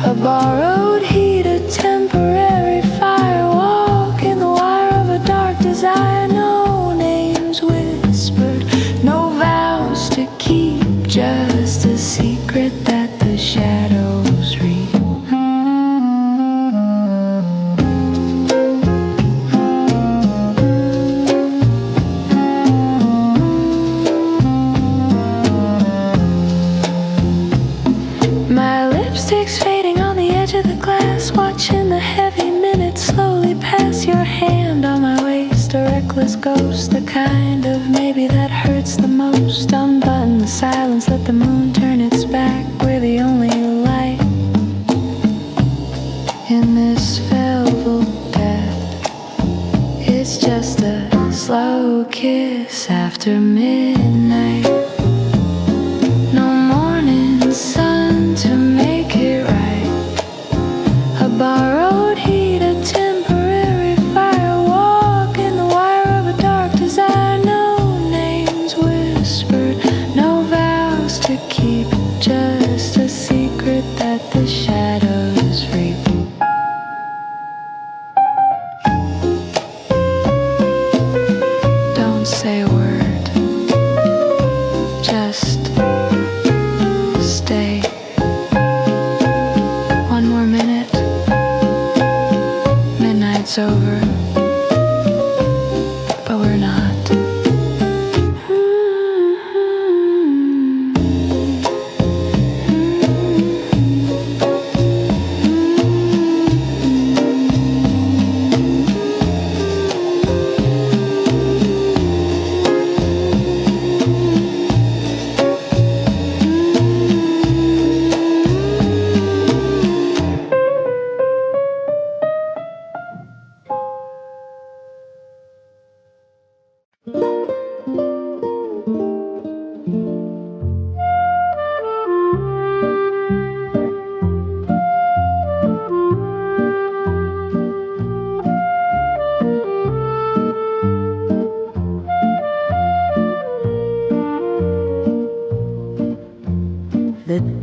A borrowed heat, a temporary fire. Walk in the wire of a dark desire. No names whispered, no vows to keep. Just a secret that the shadows read. My lipstick's fading on the edge of the glass, watching the heavy minutes slowly pass. Your hand on my waist, a reckless ghost, the kind of maybe that hurts the most. Unbutton the silence, let the moon turn its back. We're the only light in this velvet death. It's just a slow kiss after midnight. No morning sun to make it right. A borrowed heat, a temporary fire. Walk in the wire of a dark desire. No names whispered, no vows to keep. Just a secret that the shadows reap. Don't say a word, just stay. One more minute, midnight's over, but we're not.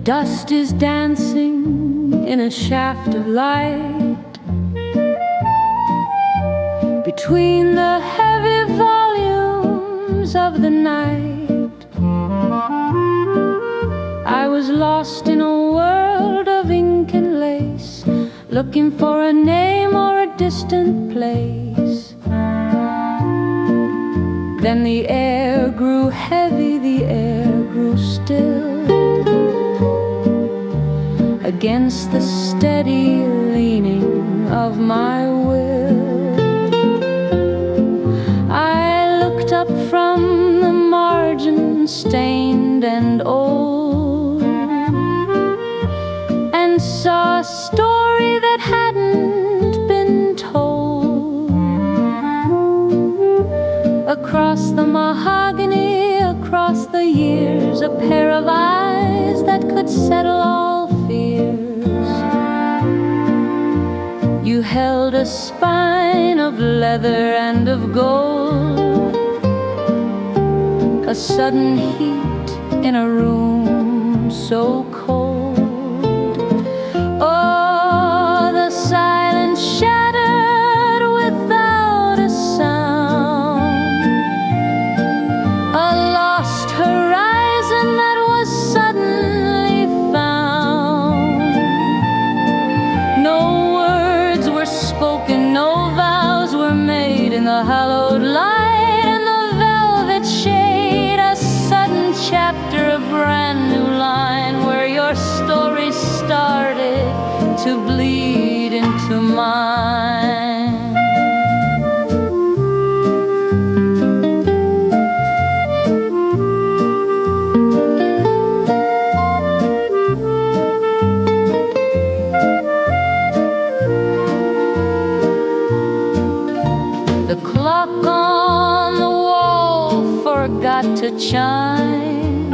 Dust is dancing in a shaft of light between the heavy volumes of the night. I was lost in a world of ink and lace, looking for a name or a distant place. Then the air grew heavy, the air grew still, against the steady leaning of my will. I looked up from the margin, stained and old, and saw a story that hadn't been told. Across the mahogany, across the years, a pair of eyes that could settle all fears. You held a spine of leather and of gold, a sudden heat in a room so cold. Oh, the silence shattered without a sound, a lost horizon that was suddenly found. No words were spoken, no vows were made in the hallowed light and the velvet shade. A sudden chapter, a brand new line where your story started to bleed into mine. The clock on the wall forgot to chime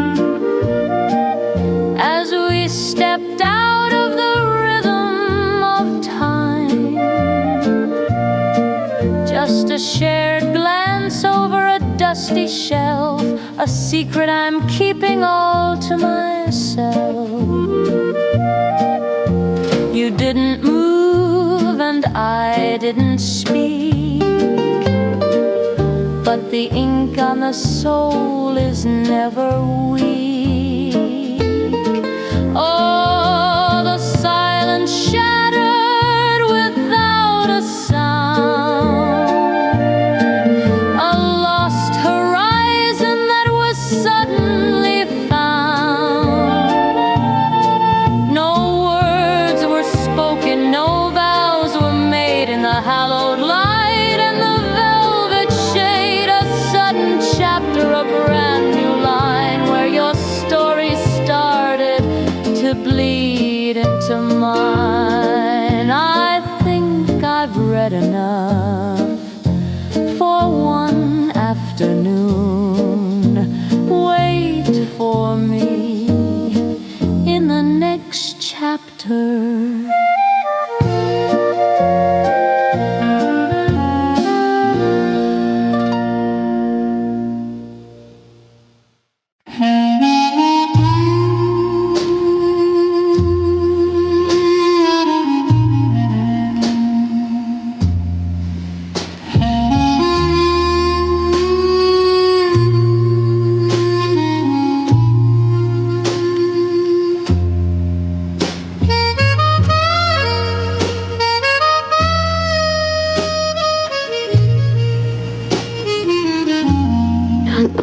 as we stepped out of the rhythm of time. Just a shared glance over a dusty shelf, a secret I'm keeping all to myself. You didn't move and I didn't speak, but the ink on the soul is never weak. Oh, the silence shattered without a sound, a lost horizon that was suddenly found. No words were spoken, no vows were made in the hallowed light and the velvet shade. A sudden chapter, a brand new line where your story started to bleed into mine. I think I've read enough for one afternoon. Wait for me in the next chapter.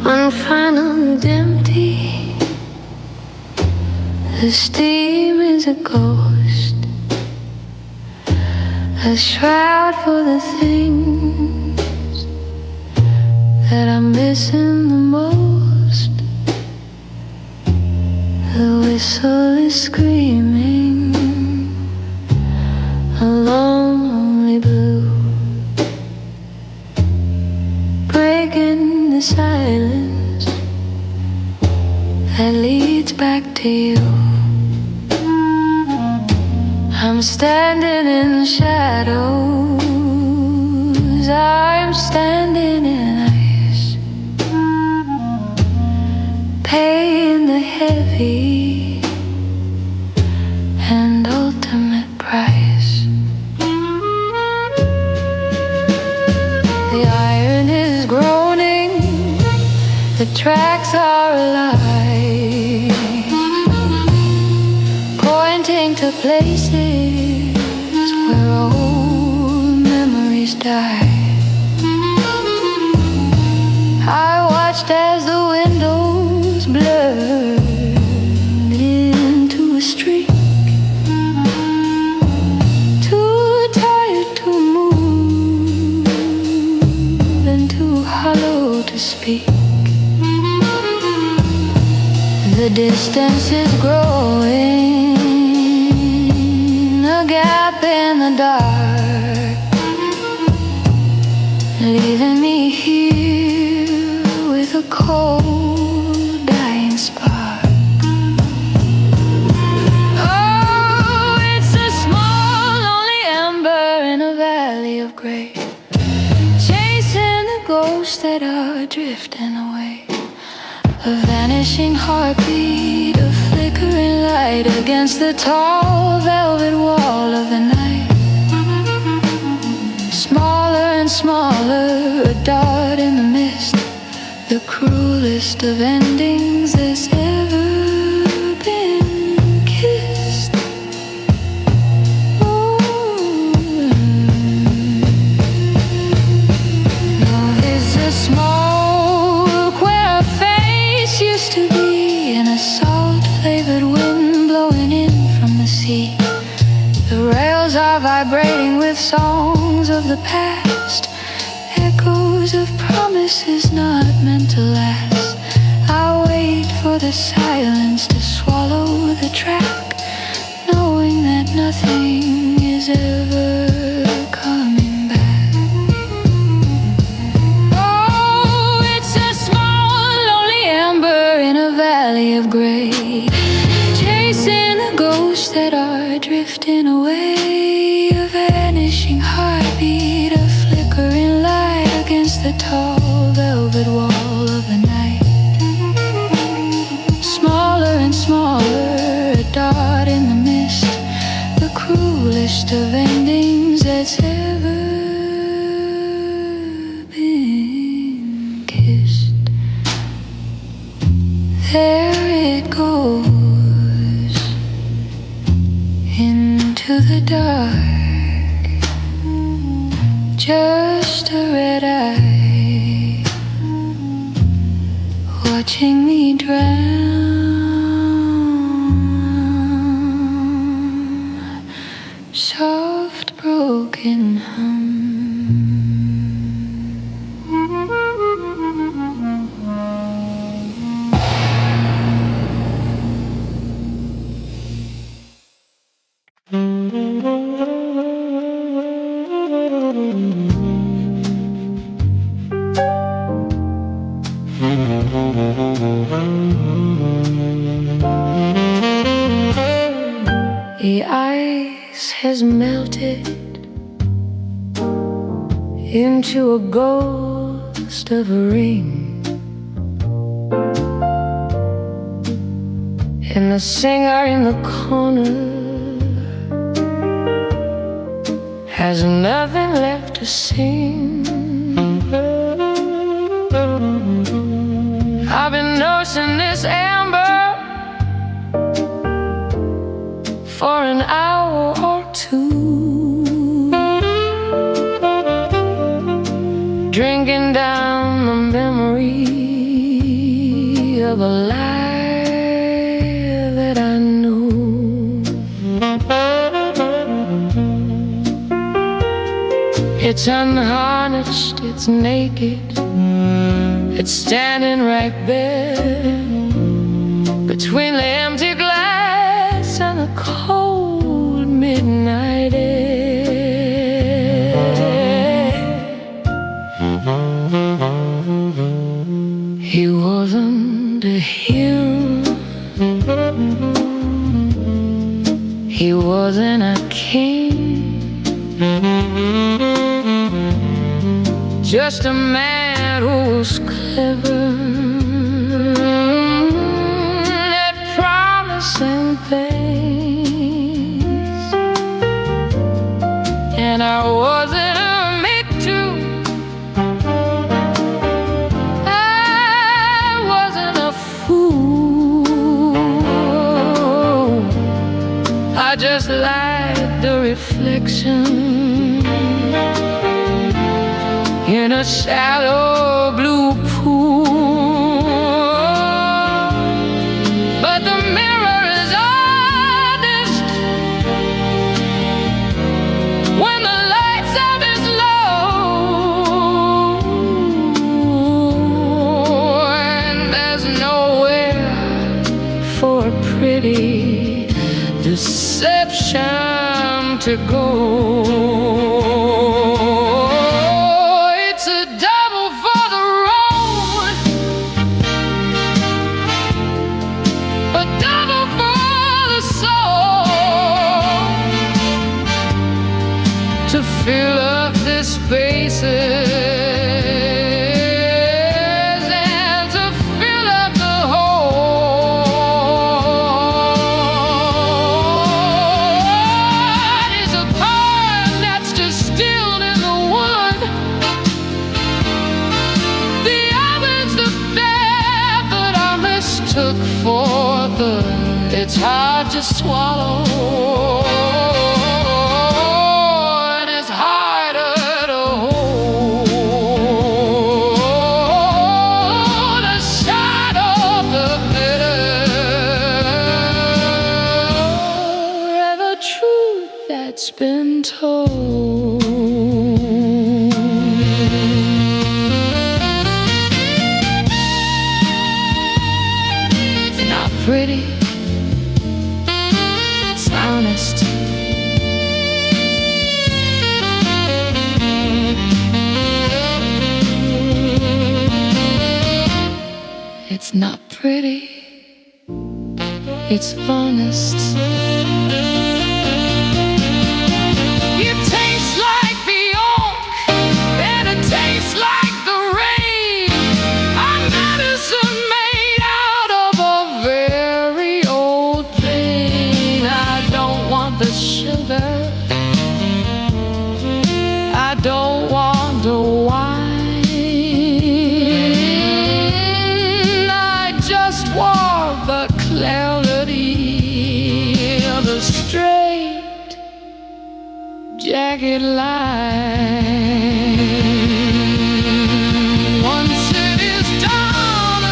One final empty, the steam is a ghost, a shroud for the things that I'm missing the most. The whistle is screaming a lonely blue, breaking the silence that leads back to you. I'm standing in the shadows, I'm standing in ice, paying the heavy The tracks are alive, pointing to places where old memories die. I watched as the windows blurred into a streak, too tired to move and too hollow to speak. The distance is growing, a gap in the dark, leaving me here with a cold, dying spark. Oh, it's a small, lonely ember in a valley of gray, chasing the ghosts that are drifting away. A vanishing heartbeat, a flickering light against the tall velvet wall of the night. Smaller and smaller, a dot in the mist, the cruelest of endings that's ever been kissed. Love is a smoke where a face used to be, and a salt-flavored wind blowing in from the sea. The rails are vibrating with songs of the past, echoes of promises not meant to last. I wait for the silence to swallow the track, knowing that nothing is ever coming back. Oh, it's a small, lonely ember in a valley of gray, chasing the ghosts that are drifting away. A vanishing heartbeat, a flickering light against the tall velvet wall of the night. Smaller and smaller, a dot in the mist, the cruelest of endings that's ever been kissed. There it goes into the dark, just a red eye watching me drown. Soft broken hum. The ice has melted into a ghost of a ring, and the singer in the corner has nothing left to sing. I've been nursing this amber for an hour or two, drinking down the memory of a lie that I knew. It's unharnessed, it's naked, it's standing right there between the empty glass and the cold midnight air. He wasn't a hero, he wasn't a king, just a man who was clever at promising things, and I wasn't a meant to. I reflection in a shallow blue pool, but the mirror is honest when the lights up is low, and there's nowhere for a pretty deception to go. It's a double for the road, a double for the soul, to fill up the spaces and to fill up the hole. It is a poem that's distilled in the wood. The other's the bed that I mistook for the. It's hard to swallow. And it's harder to hold the shadow of the bitter, ever truth that's been told. It's not pretty, it's honest. It's not pretty, it's honest. You taste like the oak, and it tastes like the rain. A medicine made out of a very old pain. I don't want the sugar, I don't want the wine, I just want the clarity of the straight jagged line. Once it is done,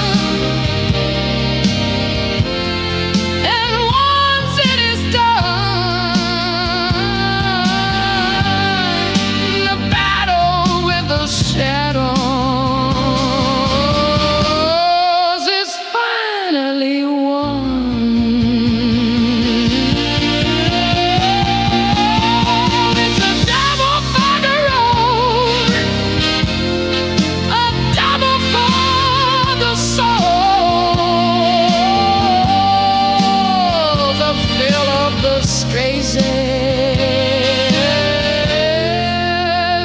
and once it is done, the battle with the shadows is finally won. It's a double for the road, a double for the soul, to fill up the spaces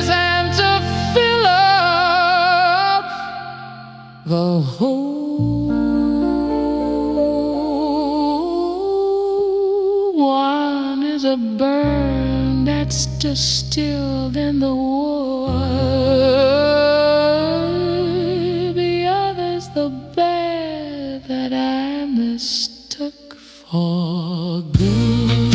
and to fill up the whole. One is a burn that's distilled in the wood. The other's the bed that I mistook for good.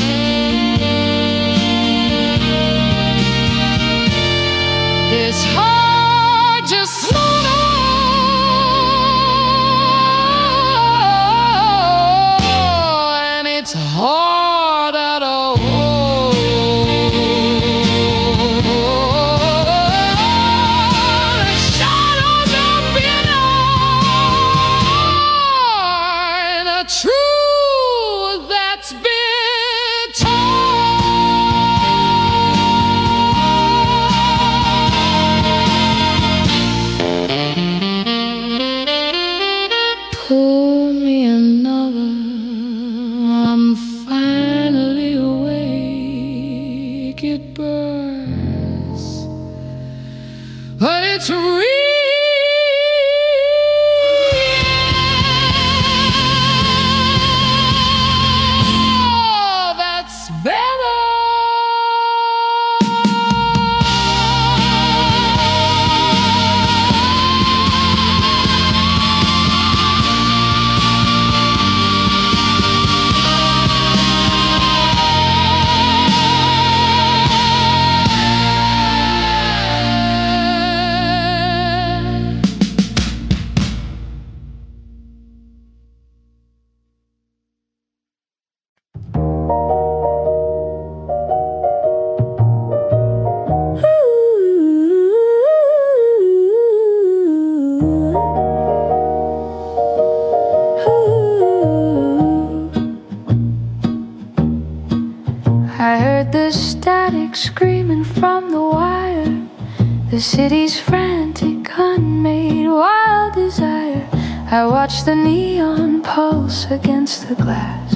It's hard to swallow, and it's harder to hold. The shadows are behind the truth that's been told. Pour me another, I'm finally awake. It burns, but it's real. That's better. The city's frantic, unmade, wild desire. I watched the neon pulse against the glass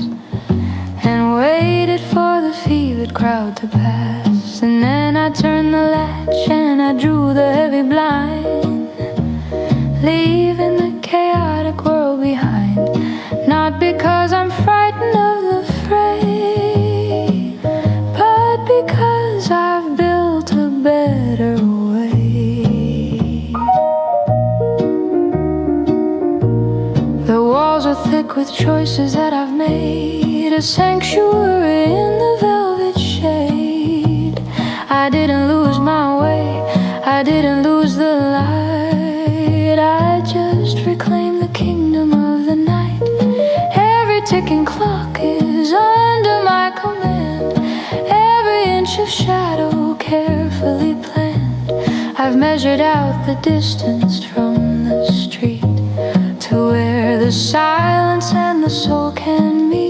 and waited for the fevered crowd to pass. And then I turned the latch and I drew the heavy blind, leaving the chaotic world behind. Not because I'm frightened of the fray, but because I've built a better way. The walls are thick with choices that I've made, a sanctuary in the velvet shade. I didn't lose my way, I didn't lose the light, I just reclaimed the kingdom of the night. Every ticking clock is under my command, every inch of shadow carefully planned. I've measured out the distance from the street to where the silence and the soul can meet.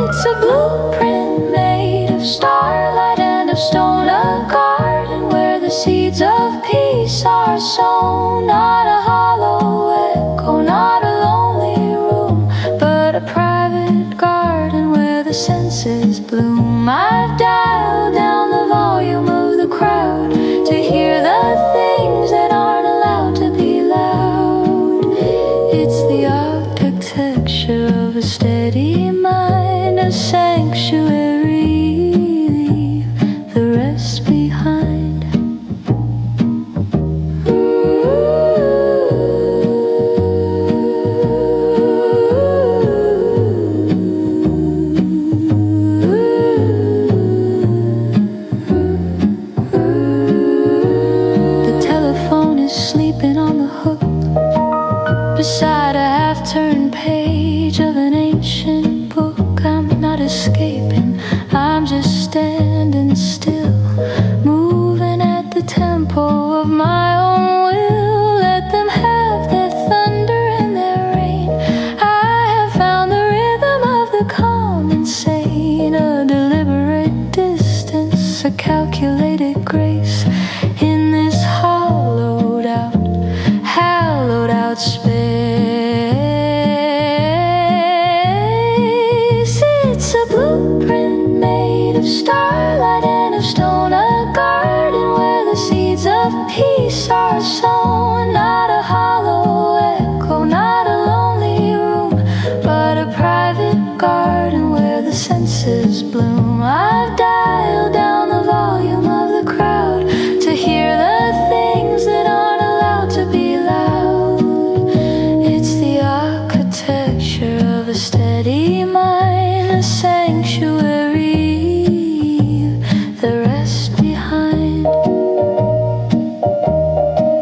It's a blueprint made of starlight and of stone, a garden where the seeds of peace are sown. Not a hollow echo, not a lonely room, but a private garden where the senses bloom. I've dialed down the volume of the crowd to hear the things that aren't allowed to be loud. It's the architecture of a steady mind, a sanctuary, leave the rest behind. The telephone is sleeping on the hook beside a half-turned page of an ancient book. I'm not escaping, I'm just standing still, moving at the tempo of my own will. Let them have their thunder and their rain. I have found the rhythm of the calm and sane, a deliberate distance, a calculated grace in this hallowed out space. It's a blueprint made of starlight and of stone, a garden where the seeds of peace are sown. Not a hollow echo, not a lonely room, but a private garden where the senses bloom. I've dialed down the volume of the crowd to hear the things that aren't allowed to be loud. It's the architecture of a steady mind, a sanctuary, the rest behind.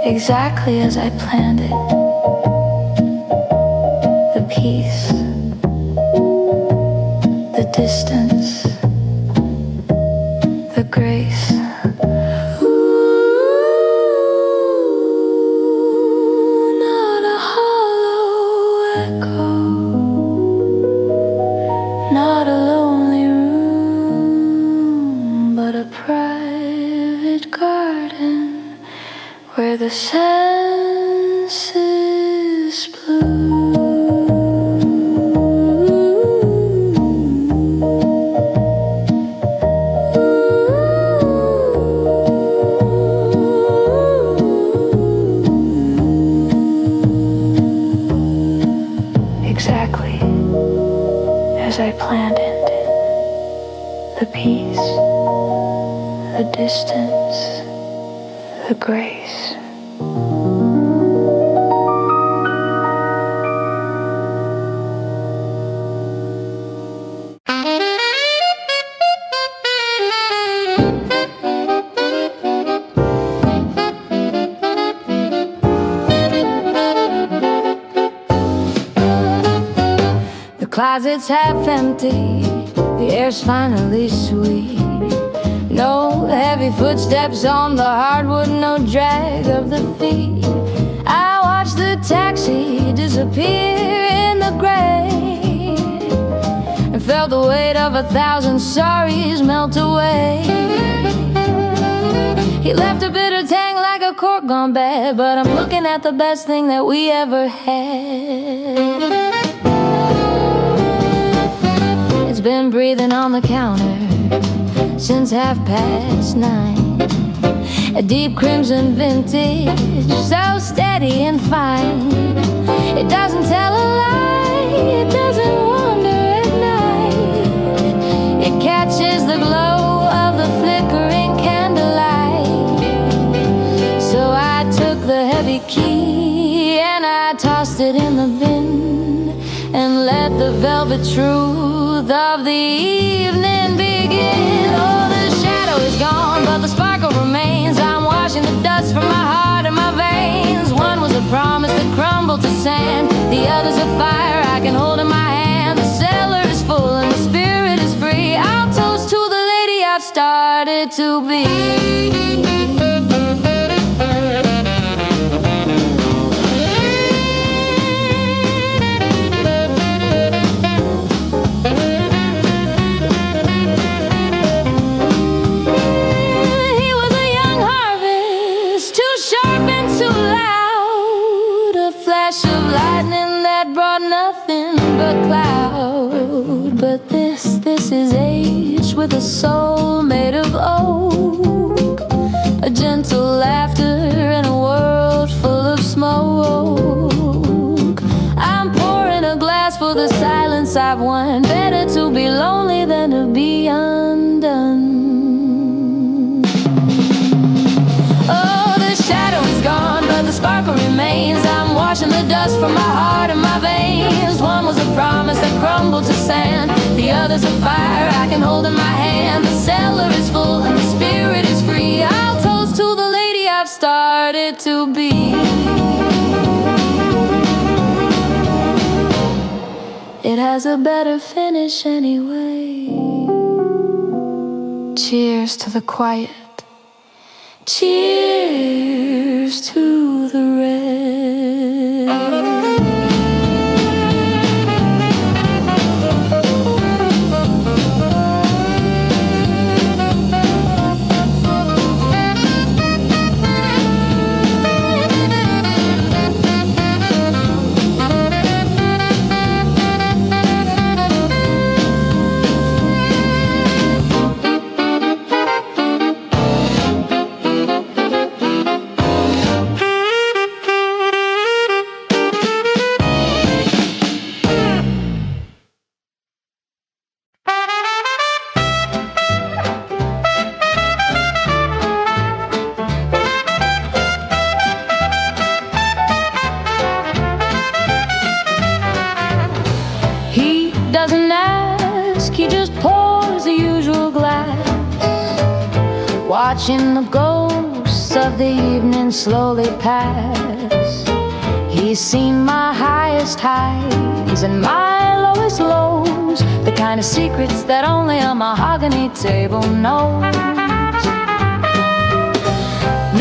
Exactly as I planned it, the peace, the distance, the grace. Ooh, not a hollow echo, not a lonely room, but a private garden where the senses bloom. Exactly as I planned it, the peace, the distance, the grace. The closet's half empty, the air's finally sweet. No heavy footsteps on the hardwood, no drag of the feet. I watched the taxi disappear in the gray and felt felt the weight of 1,000 sorries melt away. He left a bitter tang like a cork gone bad, but I'm looking at the best thing that we ever had. It's been breathing on the counter since 9:30. A deep crimson vintage, so steady and fine. It doesn't tell a lie, it doesn't wander at night. It catches the glow of the flickering candlelight. So I took the heavy key and I tossed it in the bin and let the velvet truth of the evening begin. Oh, the shadow is gone, but the sparkle remains. I'm washing the dust from my heart and my veins. One was a promise that crumbled to sand. The other's a fire I can hold in my hand. The cellar is full and the spirit is free. I'll toast to the lady I've started to be. But this is age with a soul made of oak. A gentle laughter in a world full of smoke. I'm pouring a glass for the silence I've won. Better to be lonely than to be undone. Oh, the shadow is gone, but the sparkle remains. I'm washing the dust from my heart and my veins. One was a promise that crumbled to sand. The other's a fire I can hold in my hand. The cellar is full and the spirit is free. I'll toast to the lady I've started to be. It has a better finish anyway. Cheers to the quiet. Cheers to the red. Watching the ghosts of the evening slowly pass. He's seen my highest highs and my lowest lows. The kind of secrets that only a mahogany table knows.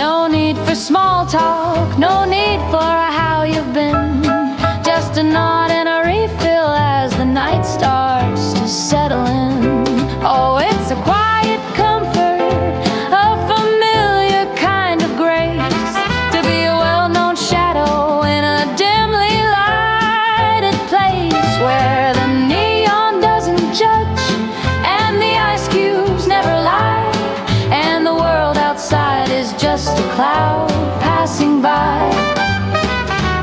No need for small talk, no need for a how you've been. Just a nod and a refill as the night starts to settle in. Oh, it's a quiet comfort, a familiar kind of grace, to be a well-known shadow in a dimly lighted place where the neon doesn't judge and the ice cubes never lie, and the world outside is just a cloud passing by.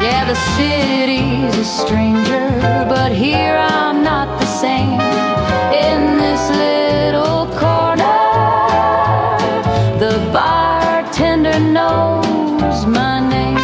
Yeah, the city's a stranger, but here I'm not the same. In this little corner, the bartender knows my name.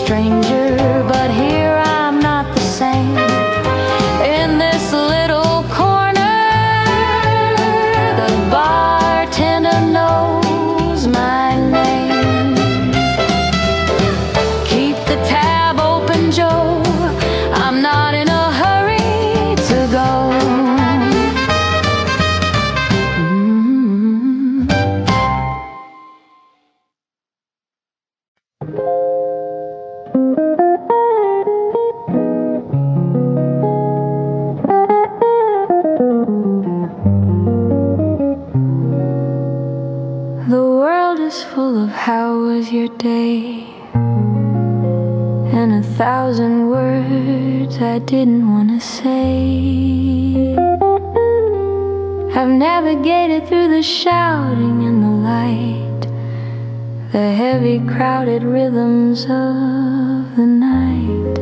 stranger, but here I'm not the same. In this little corner, the bartender knows my name. Keep the tab open, Joe, I'm not in a hurry to go. The world is full of how was your day, and 1,000 words I didn't want to say. I've navigated through the shouting and the light, the heavy crowded rhythms of the night.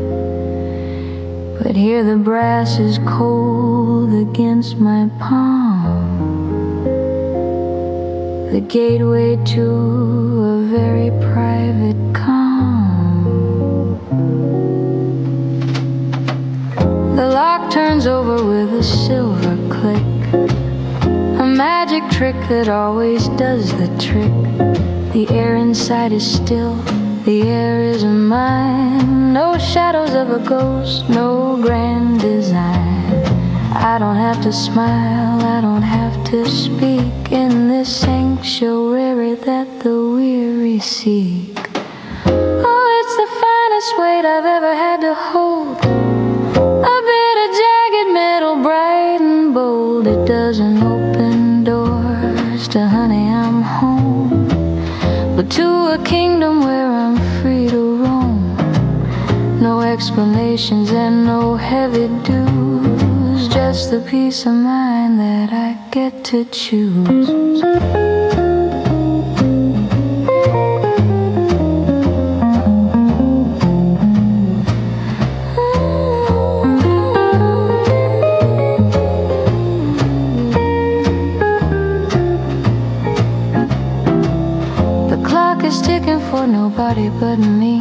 But here the brass is cold against my palm, the gateway to a very private calm. The lock turns over with a silver click, a magic trick that always does the trick. The air inside is still, the air is mine. No shadows of a ghost, no grand design. I don't have to smile, I don't have to speak in this sanctuary that the weary seek. Oh, it's the finest weight I've ever had to hold, a bit of jagged metal, bright and bold. It doesn't open doors to honey, I'm home, but to a kingdom where I'm free to roam. No explanations and no heavy dues, just the peace of mind that I get to choose. The clock is ticking for nobody but me,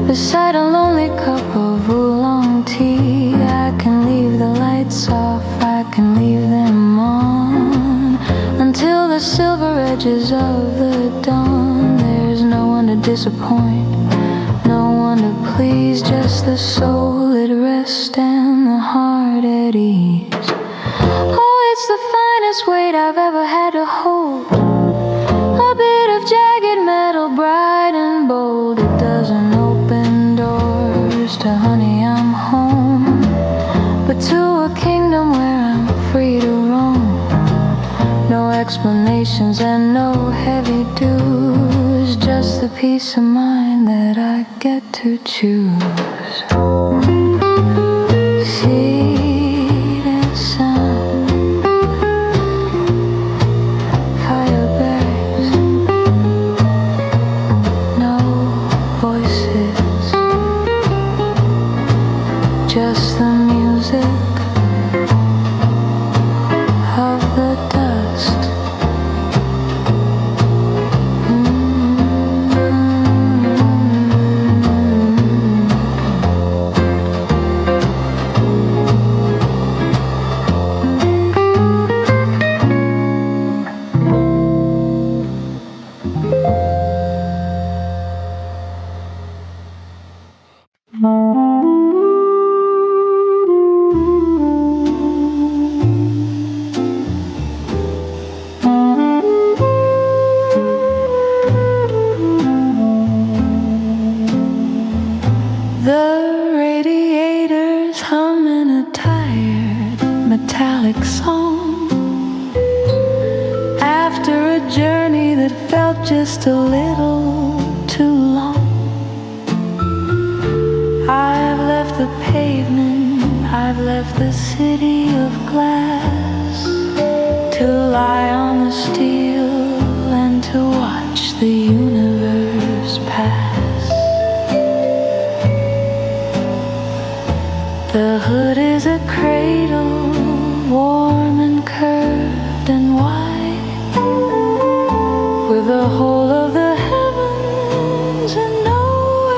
beside a lonely cup of oolong tea. I can leave the lights off, I can leave them on, until the silver edges of the dawn. There's no one to disappoint, no one to please, just the soul at rest and the heart at ease. Oh, it's the finest weight I've ever had to hold, a bit of jagged metal, bright and bold. It doesn't open doors to honey, I'm home, but to a kingdom where I'm free to roam. No explanations and no heavy dues, just the peace of mind that I get to choose. Seed and sun, fire bears, no voices, just the music of the dust. The radiators hum in a tired metallic song, after a journey that felt just a little too long. I've left the pavement, I've left the city of glass, to lie on the steel and to watch the universe pass. The hood is a cradle, warm and curved and wide, with the whole of the heavens and nowhere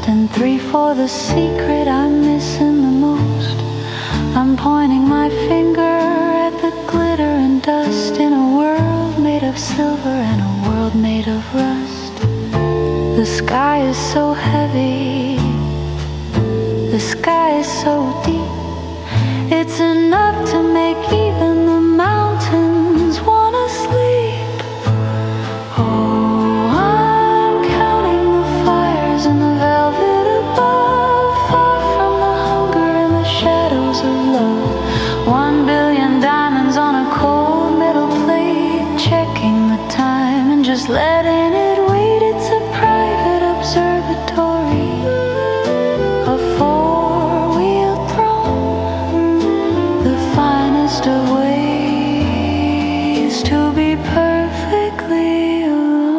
and 3 for the secret I'm missing the most. I'm pointing my finger at the glitter and dust in a world made of silver and a world made of rust. The sky is so heavy, the sky is so deep. It's enough to make even the mountains wanna sleep. Oh, I'm counting the fires in the velvet above, far from the hunger and the shadows of love. 1 billion diamonds on a cold metal plate, checking the time and just letting it wait. It's a private observatory, a four-wheel throne, the finest of ways to be perfectly alone.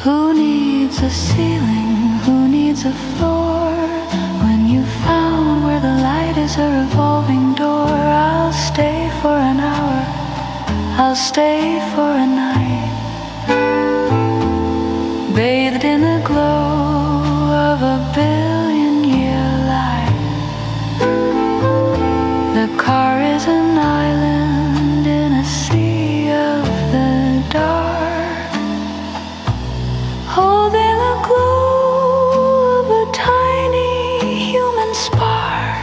Who needs a ceiling? Who needs a floor? When you found where the light is a revolving door, I'll stay for an hour, I'll stay for a night, bathed in the glow of a billion-year light. The car is an island in a sea of the dark, holding the glow of a tiny human spark.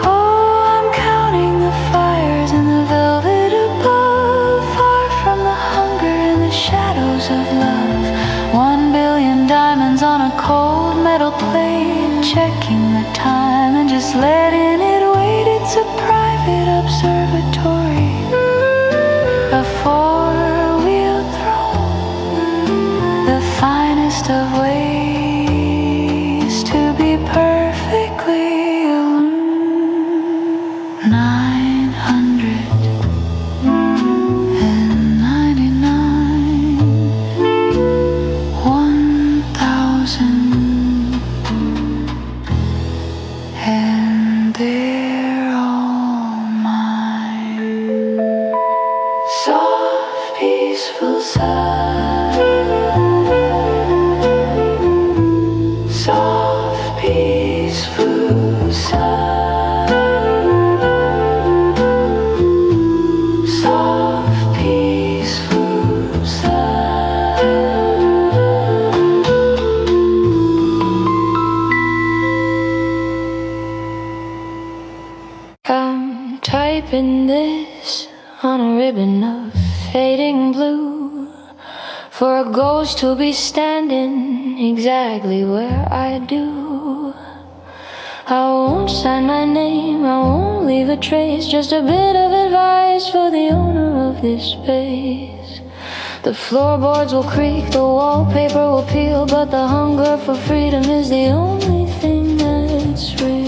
Oh, I'm counting the fires in the velvet above, far from the hunger and the shadows of love. 1 billion diamonds on a cold metal plate, checking the time and just letting it wait. It's a private observatory, a four-wheel throne, the finest of ways to be perfectly alone. 999, 1,000, and they're all mine. Soft, peaceful sigh, soft, peaceful sigh, soft, peaceful sigh. I'm typing this on a ribbon of fading blue, for a ghost to be standing exactly where I do. I won't sign my name, I won't leave a trace, just a bit of advice for the owner of this space. The floorboards will creak, the wallpaper will peel, but the hunger for freedom is the only thing that's real.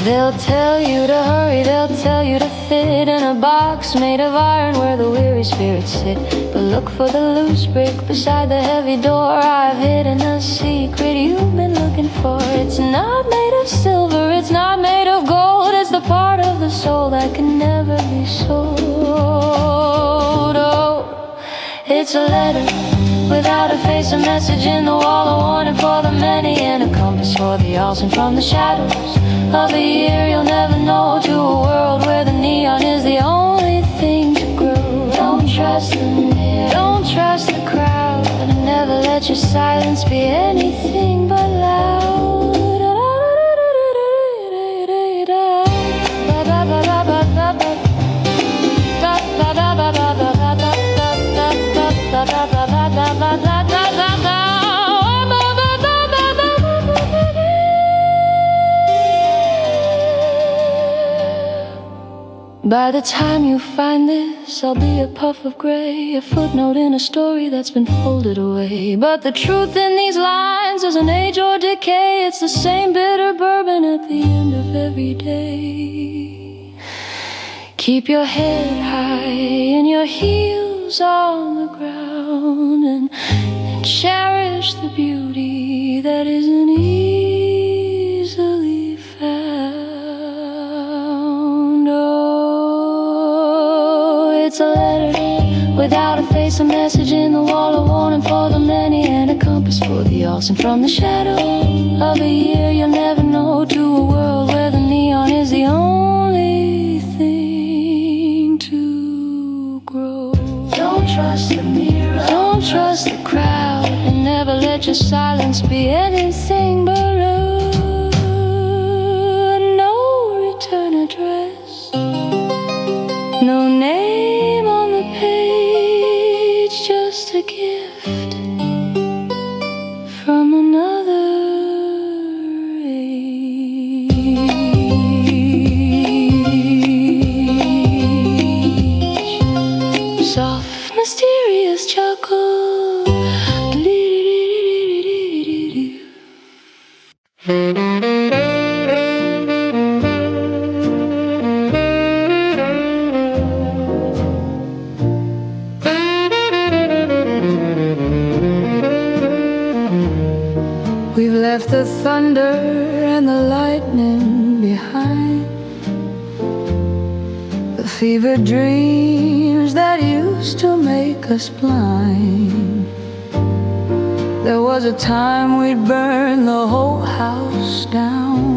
They'll tell you to hurry, they'll tell you to fit in a box made of iron where the weary spirits sit. But look for the loose brick beside the heavy door. I've hidden a secret you've been looking for. It's not made of silver, it's not made of gold, it's the part of the soul that can never be sold. Oh, it's a letter without a face, a message in the wall, a warning for the many, and a compass for the all sent from the shadows of a year you'll never know, to a world where the neon is the only thing to grow. Don't trust the mirror, don't trust the crowd, and never let your silence be anything but loud. By the time you find this, I'll be a puff of gray, a footnote in a story that's been folded away. But the truth in these lines doesn't age or decay. It's the same bitter bourbon at the end of every day. Keep your head high and your heels on the ground, and cherish the beauty that isn't easily found. Oh, it's a letter without a face, a message in the wall, a warning for the many, and a compass for the all sent from the shadow of a year you'll never know, to a world where the neon is the only thing to grow. Don't trust the mirror, don't trust the crowd, and never let your silence be anything but no return address, no name on the page, just a gift from another age. Soft, mysterious chuckle. We've left the thunder and the lightning behind, the fevered dreams that used to make us blind. There was a time we'd burn the whole house down,